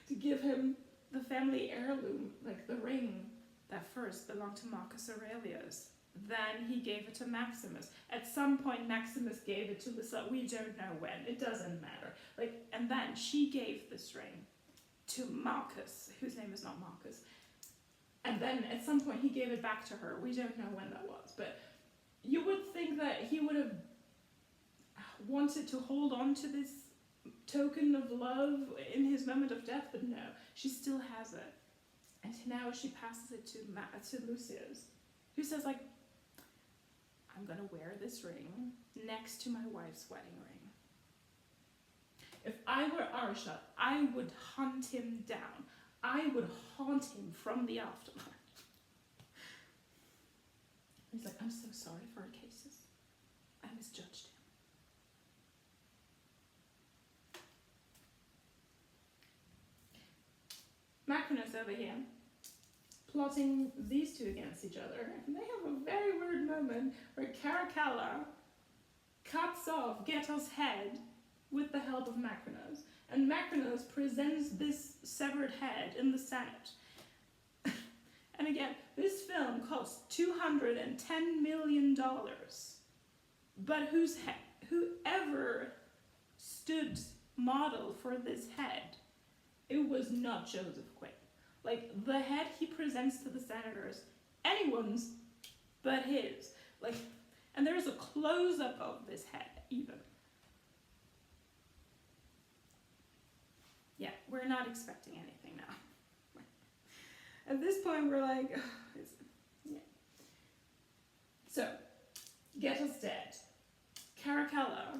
to give him the family heirloom, like the ring that first belonged to Marcus Aurelius. Then he gave it to Maximus. At some point, Maximus gave it to Lucilla. We don't know when. It doesn't matter. Like, and then she gave this ring to Marcus, whose name is not Marcus. And then at some point, he gave it back to her. We don't know when that was. But you would think that he would have wanted to hold on to this token of love in his moment of death, but no, she still has it. And now she passes it to Lucius, who says, like, I'm gonna wear this ring next to my wife's wedding ring. If I were Arsha, I would hunt him down. I would haunt him from the afterlife. He's like, I'm so sorry for Acacius. I misjudged him. over here, plotting these two against each other. And they have a very weird moment where Caracalla cuts off Geto's head with the help of Macrinus. And Macrinus presents this severed head in the Senate. And again, this film cost $210 million. But whoever stood model for this head, it was not Joseph Quinn. Like, the head he presents to the senators, anyone's but his. Like, and there's a close-up of this head, even. Yeah, we're not expecting anything now. At this point, we're like, yeah. So, Geto's dead. Caracalla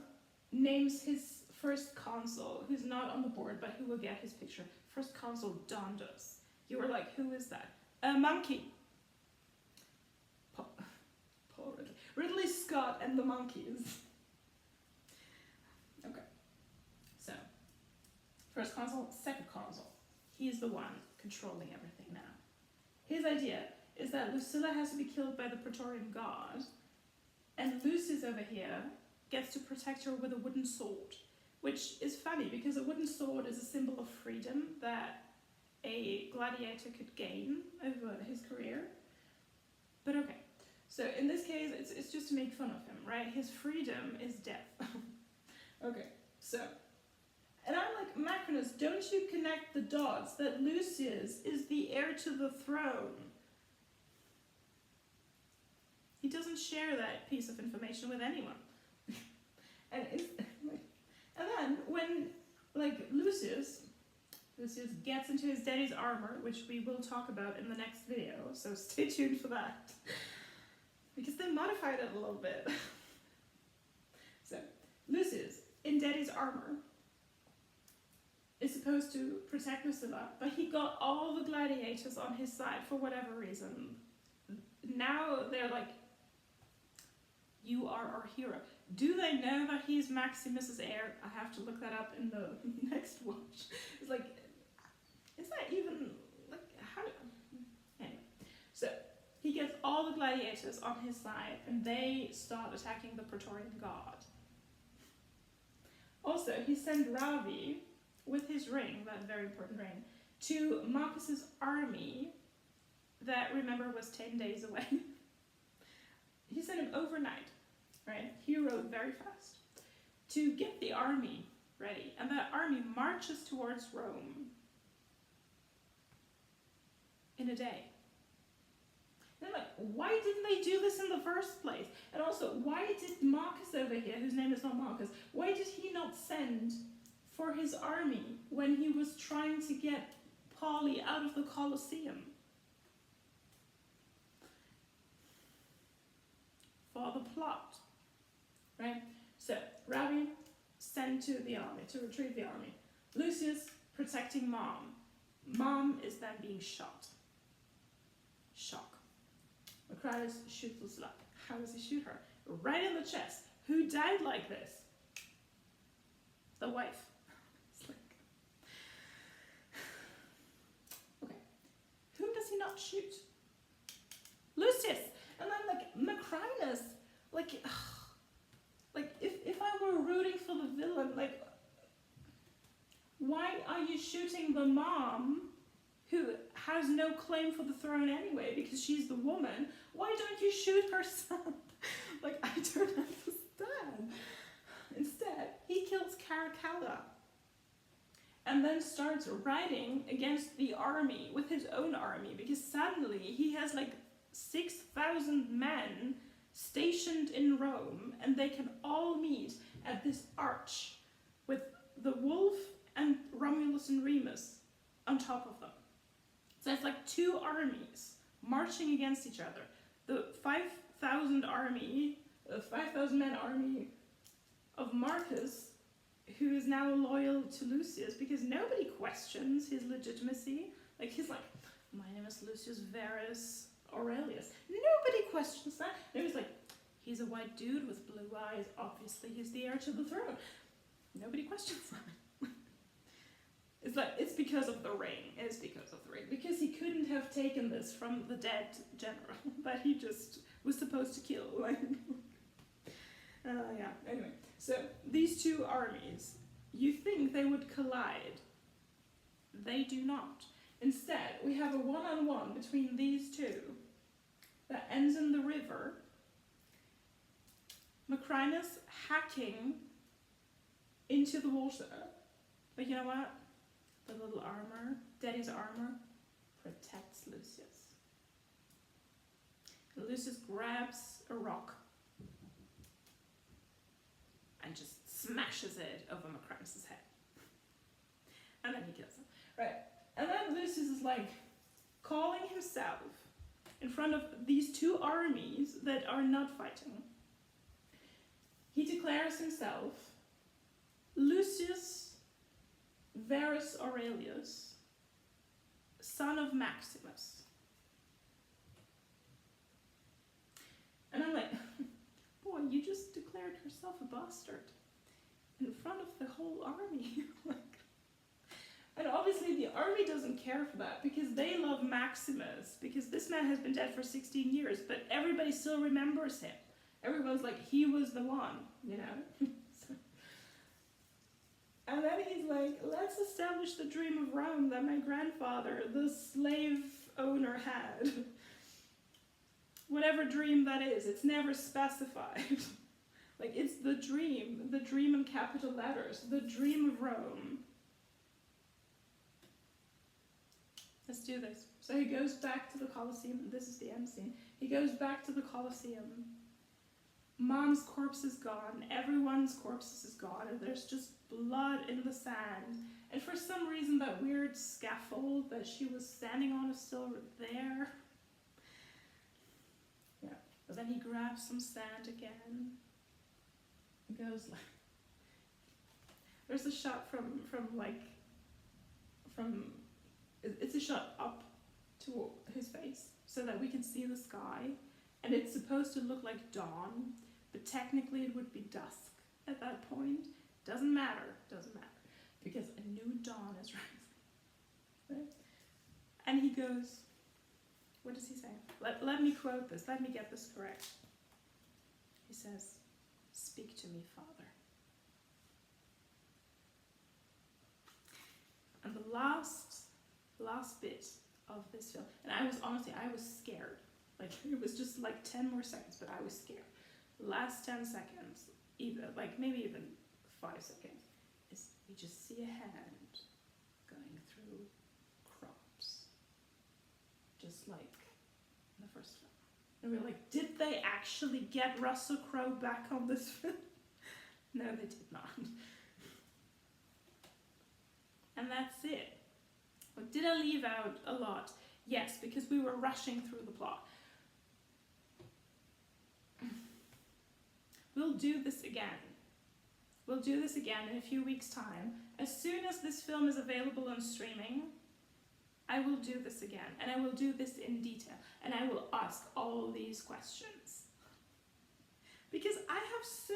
names his first consul, who's not on the board, but who will get his picture. First consul, Dondos. You were like, who is that? A monkey. Paul Ridley. Ridley Scott and the monkeys. Okay. So, first consul, second consul. He's the one controlling everything now. His idea is that Lucilla has to be killed by the Praetorian Guard, and Lucius over here gets to protect her with a wooden sword, which is funny because a wooden sword is a symbol of freedom that a gladiator could gain over his career. But okay, so in this case, it's just to make fun of him, right? His freedom is death. Okay, so, and I'm like, Macrinus, don't you connect the dots that Lucius is the heir to the throne? He doesn't share that piece of information with anyone. And then when, like, Lucius gets into his daddy's armor, which we will talk about in the next video, so stay tuned for that. Because they modified it a little bit. So, Lucius, in daddy's armor, is supposed to protect Lucilla, but he got all the gladiators on his side for whatever reason. Now they're like, you are our hero. Do they know that he's Maximus's heir? I have to look that up in the next watch. It's like, is that even, like, how? Anyway, so he gets all the gladiators on his side, and they start attacking the Praetorian Guard. Also, he sent Ravi with his ring, that very important ring, to Marcus's army that, remember, was 10 days away. He sent him overnight, right? He rode very fast to get the army ready, and that army marches towards Rome in a day. And I'm like, why didn't they do this in the first place? And also, why did Marcus over here, whose name is not Marcus, why did he not send for his army when he was trying to get Pauly out of the Colosseum? For the plot, right? So, Ravi sent to the army, to retrieve the army. Lucius protecting Mom. Mom is then being shot. Shock. Macrinus shoots Lucilla. How does he shoot her? Right in the chest. Who died like this? The wife. It's like, okay. Whom does he not shoot? Lucius. And then, like, Macrinus, like if I were rooting for the villain, like, why are you shooting the mom who has no claim for the throne anyway because she's the woman? Why don't you shoot her son? Like, I don't understand. Instead, he kills Caracalla and then starts riding against the army with his own army because suddenly he has, like, 6,000 men stationed in Rome, and they can all meet at this arch with the wolf and Romulus and Remus on top of them. So it's like two armies marching against each other. The 5,000 men army of Marcus, who is now loyal to Lucius because nobody questions his legitimacy. Like, he's like, my name is Lucius Verus Aurelius. Nobody questions that. And it was like, he's a white dude with blue eyes. Obviously, he's the heir to the throne. Nobody questions that. It's like, it's because of the ring. It's because of the ring. Because he couldn't have taken this from the dead general that he just was supposed to kill. Like, yeah, anyway. So, these two armies, you think they would collide. They do not. Instead, we have a one-on-one between these two that ends in the river. Macrinus hacking into the water. But you know what? The little armor, Daddy's armor, protects Lucius. And Lucius grabs a rock and just smashes it over Macrinus' head. And then he kills him. Right. And then Lucius is like calling himself in front of these two armies that are not fighting. He declares himself Lucius Verus Aurelius, son of Maximus. And I'm like, boy, you just declared yourself a bastard in front of the whole army. Like, and obviously the army doesn't care for that because they love Maximus, because this man has been dead for 16 years, but everybody still remembers him. Everyone's like, he was the one, you know? And then he's like, let's establish the dream of Rome that my grandfather, the slave owner, had. Whatever dream that is, it's never specified. Like, it's the dream in capital letters, the dream of Rome. Let's do this. So he goes back to the Colosseum, and this is the end scene. He goes back to the Colosseum. Mom's corpse is gone, everyone's corpse is gone, and there's just blood in the sand. And for some reason that weird scaffold that she was standing on is still there. Yeah. But then he grabs some sand again. He goes like... There's a shot from it's a shot up to his face so that we can see the sky. And it's supposed to look like dawn, but technically it would be dusk at that point. Doesn't matter, because a new dawn is rising. Right? And he goes, what does he say? Let me quote this, let me get this correct. He says, "Speak to me, Father." And the last bit of this film, and I was scared. Like, it was just like 10 more seconds, but I was scared. Last 10 seconds, maybe even 5 seconds, is we just see a hand going through crops. Just like in the first film. And we're like, did they actually get Russell Crowe back on this film? No, they did not. And that's it. But did I leave out a lot? Yes, because we were rushing through the plot. We'll do this again. We'll do this again in a few weeks' time. As soon as this film is available on streaming, I will do this again. And I will do this in detail. And I will ask all these questions. Because I have so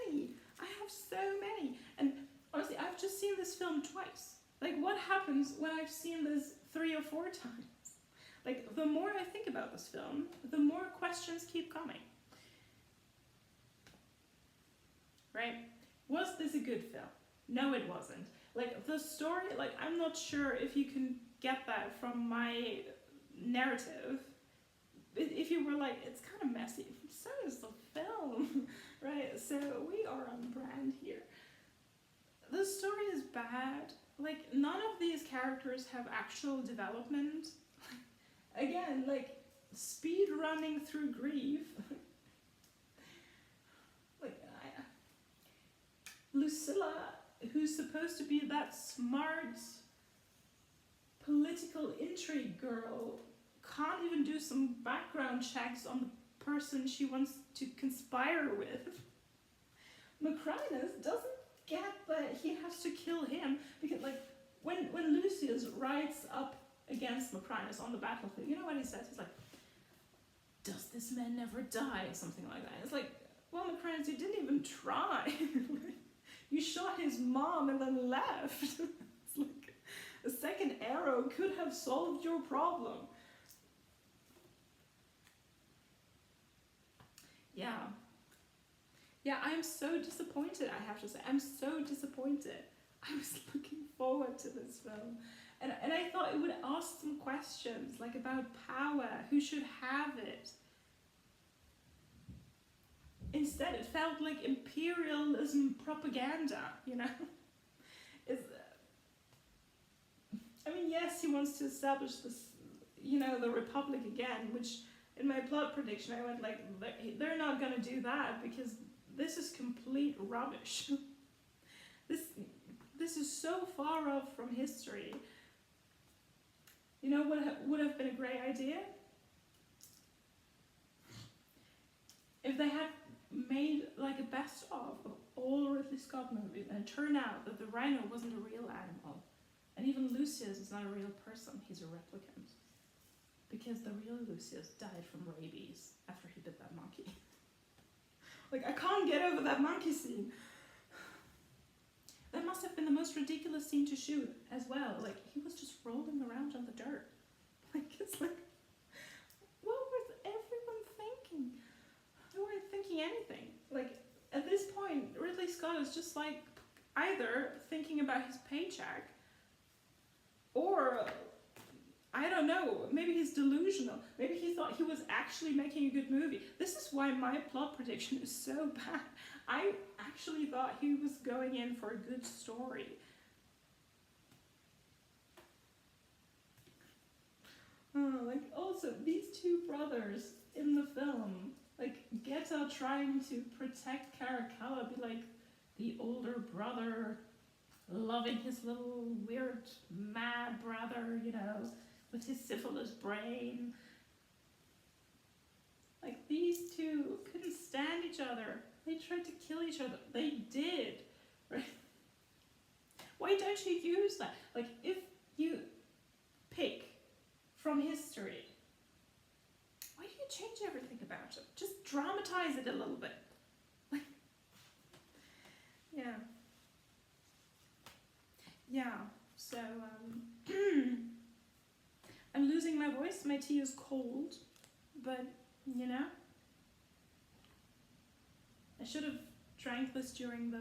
many. And honestly, I've just seen this film twice. Like, what happens when I've seen this 3 or 4 times? Like, the more I think about this film, the more questions keep coming. Right? Was this a good film? No, it wasn't. Like, the story, like, I'm not sure if you can get that from my narrative. If you were like, it's kind of messy, so is the film, right? So we are on brand here. The story is bad. Like, none of these characters have actual development. Again, like, speed running through grief. Lucilla, who's supposed to be that smart political intrigue girl, can't even do some background checks on the person she wants to conspire with. Macrinus doesn't get that he has to kill him, because like when Lucius rides up against Macrinus on the battlefield, you know what he says? He's like, "Does this man never die?" or something like that. It's like, well, Macrinus, you didn't even try. You shot his mom and then left. It's like, A second arrow could have solved your problem. Yeah. Yeah, I'm so disappointed, I have to say. I'm so disappointed. I was looking forward to this film. And I thought it would ask some questions, like about power, who should have it. Instead, it felt like imperialism propaganda, you know? I mean, yes, he wants to establish this, you know, the Republic again, which in my plot prediction I went like, they're not gonna do that because this is complete rubbish. This is so far off from history. You know what would have been a great idea? If they had made like a best of all Ridley Scott movies and it turned out that the rhino wasn't a real animal. And even Lucius is not a real person, he's a replicant. Because the real Lucius died from rabies after he bit that monkey. Like, I can't get over that monkey scene. That must have been the most ridiculous scene to shoot as well. Like, he was just rolling around on the dirt. Like, it's like, what was everyone thinking? They weren't thinking anything. Like, at this point, Ridley Scott is just like, either thinking about his paycheck, or, I don't know, maybe he's delusional. Maybe he thought he was actually making a good movie. This is why my plot prediction is so bad. I actually thought he was going in for a good story. Like, also, these two brothers in the film, like, Geta trying to protect Caracalla, be like the older brother, loving his little weird mad brother, you know, with his syphilis brain. Like, these two couldn't stand each other. They tried to kill each other. They did, right? Why don't you use that? Like, if you pick from history, why do you change everything about it? Just dramatize it a little bit. Like, yeah. Yeah, so, I'm losing my voice, my tea is cold, but, you know, I should have drank this during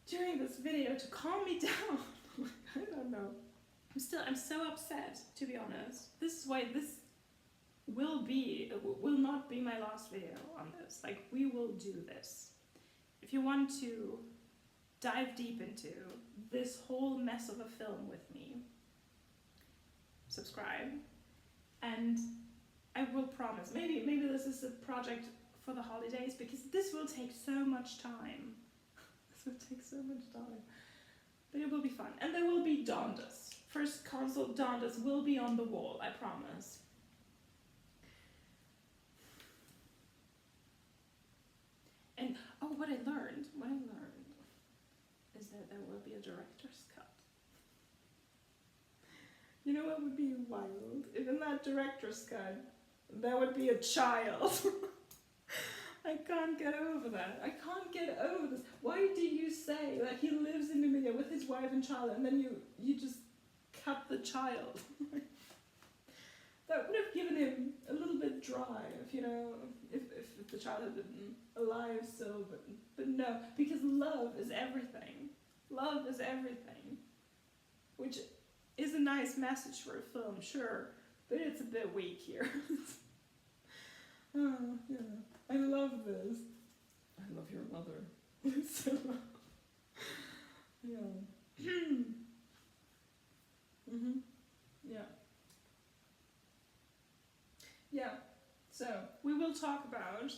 during this video to calm me down. I don't know. I'm so upset, to be honest. This is why this will not be my last video on this. Like, we will do this. If you want to dive deep into this whole mess of a film with me, subscribe, and I will promise, maybe this is a project for the holidays, because this will take so much time. This will take so much time. But it will be fun. And there will be Dondas. First console Dondas will be on the wall, I promise. And, oh, what I learned is that there will be a director's cut. You know what would be wild? If in that director's cut, there would be a child. I can't get over that. I can't get over this. Why do you say that he lives in Namibia with his wife and child, and then you just cut the child? That would have given him a little bit drive, you know, if the child had been alive still, but no, because love is everything. Love is everything. Which is a nice message for a film, sure, but it's a bit weak here. Oh, yeah. I love this. I love your mother. So, yeah. Yeah. Yeah. So, we will talk about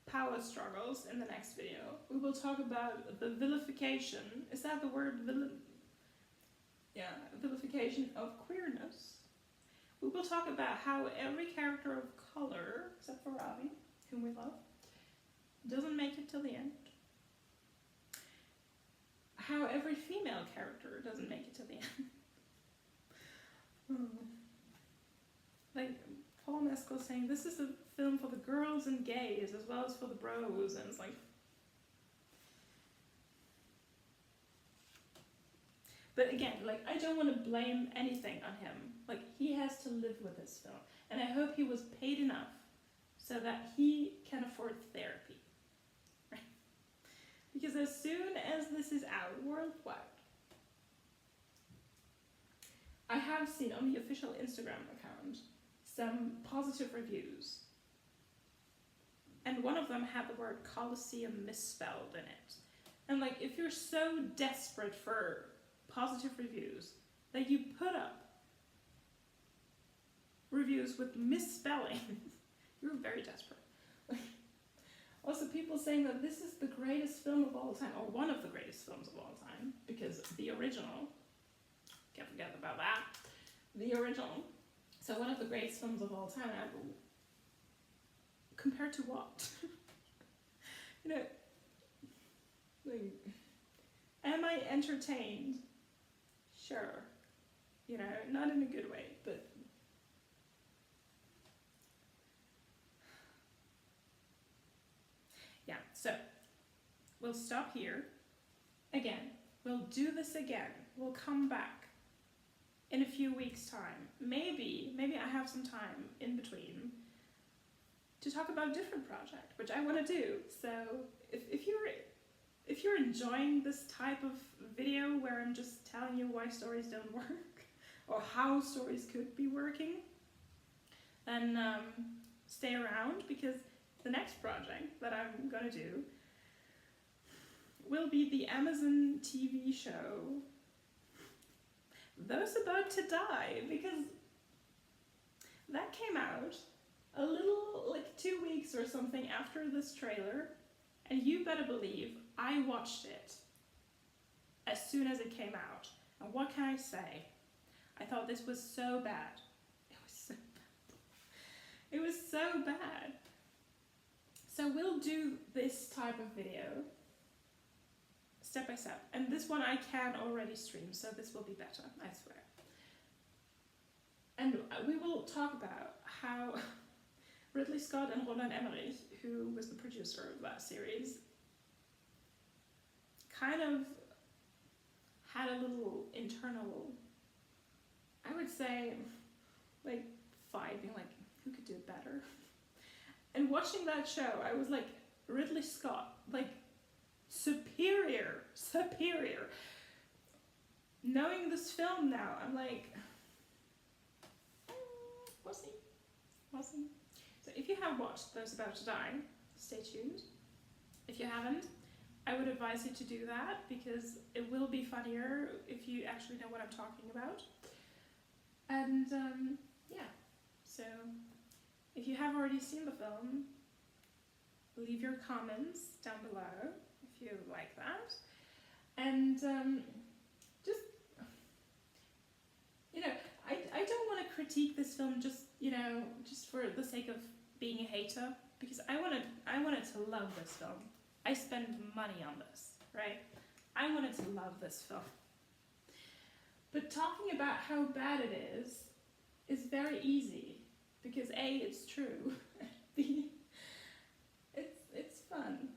power struggles in the next video. We will talk about the vilification. Is that the word? Yeah, vilification of queerness. We will talk about how every character of color, except for Ravi, whom we love, doesn't make it till the end. How every female character doesn't make it till the end. Like Paul Mescal saying, this is a film for the girls and gays as well as for the bros, and it's like, But again, like, I don't want to blame anything on him. Like, he has to live with this film. And I hope he was paid enough so that he can afford therapy. Right? Because as soon as this is out worldwide, I have seen on the official Instagram account some positive reviews. And one of them had the word Colosseum misspelled in it. And like, if you're so desperate for positive reviews that you put up reviews with misspelling, you're very desperate. Also, people saying that this is the greatest film of all time, or one of the greatest films of all time, because the original, can't forget about that, the original. So one of the greatest films of all time, compared to what? You know, like, am I entertained? Sure. You know, not in a good way, but yeah, so we'll stop here. Again, we'll do this again. We'll come back in a few weeks' time. Maybe I have some time in between to talk about a different project, which I want to do. So if you're enjoying this type of video where I'm just telling you why stories don't work or how stories could be working, then stay around, because the next project that I'm going to do will be the Amazon TV show Those About to Die, because that came out a little, like 2 weeks or something after this trailer, and you better believe I watched it as soon as it came out. And what can I say? I thought this was so bad. It was so bad. It was so bad. So we'll do this type of video step by step. And this one I can already stream, so this will be better, I swear. And we will talk about how Ridley Scott and Roland Emmerich, who was the producer of that series, kind of had a little internal, I would say, like, fight, being like, who could do it better? And watching that show, I was like, Ridley Scott, like, superior. Knowing this film now, I'm like, we'll see. So if you have watched Those About to Die, stay tuned. If you haven't, I would advise you to do that, because it will be funnier if you actually know what I'm talking about. And yeah, so if you have already seen the film, leave your comments down below if you like that. And just, you know, I don't want to critique this film just, you know, just for the sake of being a hater, because I wanted to love this film. I spend money on this, right? I wanted to love this film. But talking about how bad it is very easy, because A, it's true, B, it's fun,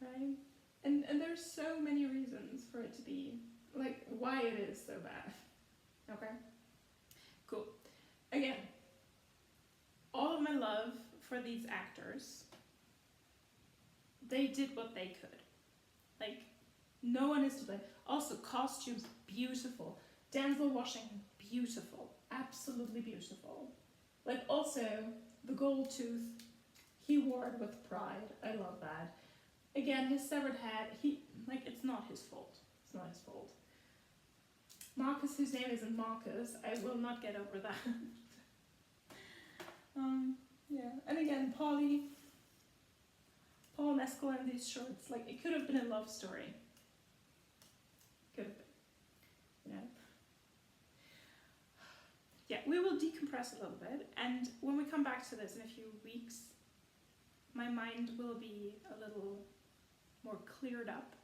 right? And there's so many reasons for it to be, like, why it is so bad, okay? Cool. Again, all of my love for these actors, they did what they could. Like, no one is to blame. Also, costumes, beautiful. Denzel Washington, beautiful. Absolutely beautiful. Like, also, the gold tooth, he wore it with pride. I love that. Again, his severed head, it's not his fault. It's not his fault. Marcus, whose name isn't Marcus, I will not get over that. Yeah, and again, Paul Mescal in these shorts, like, it could have been a love story. Could have been, you know. Yeah, we will decompress a little bit, and when we come back to this in a few weeks, my mind will be a little more cleared up,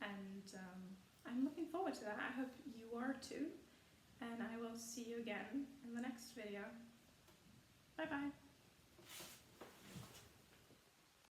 and I'm looking forward to that. I hope you are too, and I will see you again in the next video. Bye bye.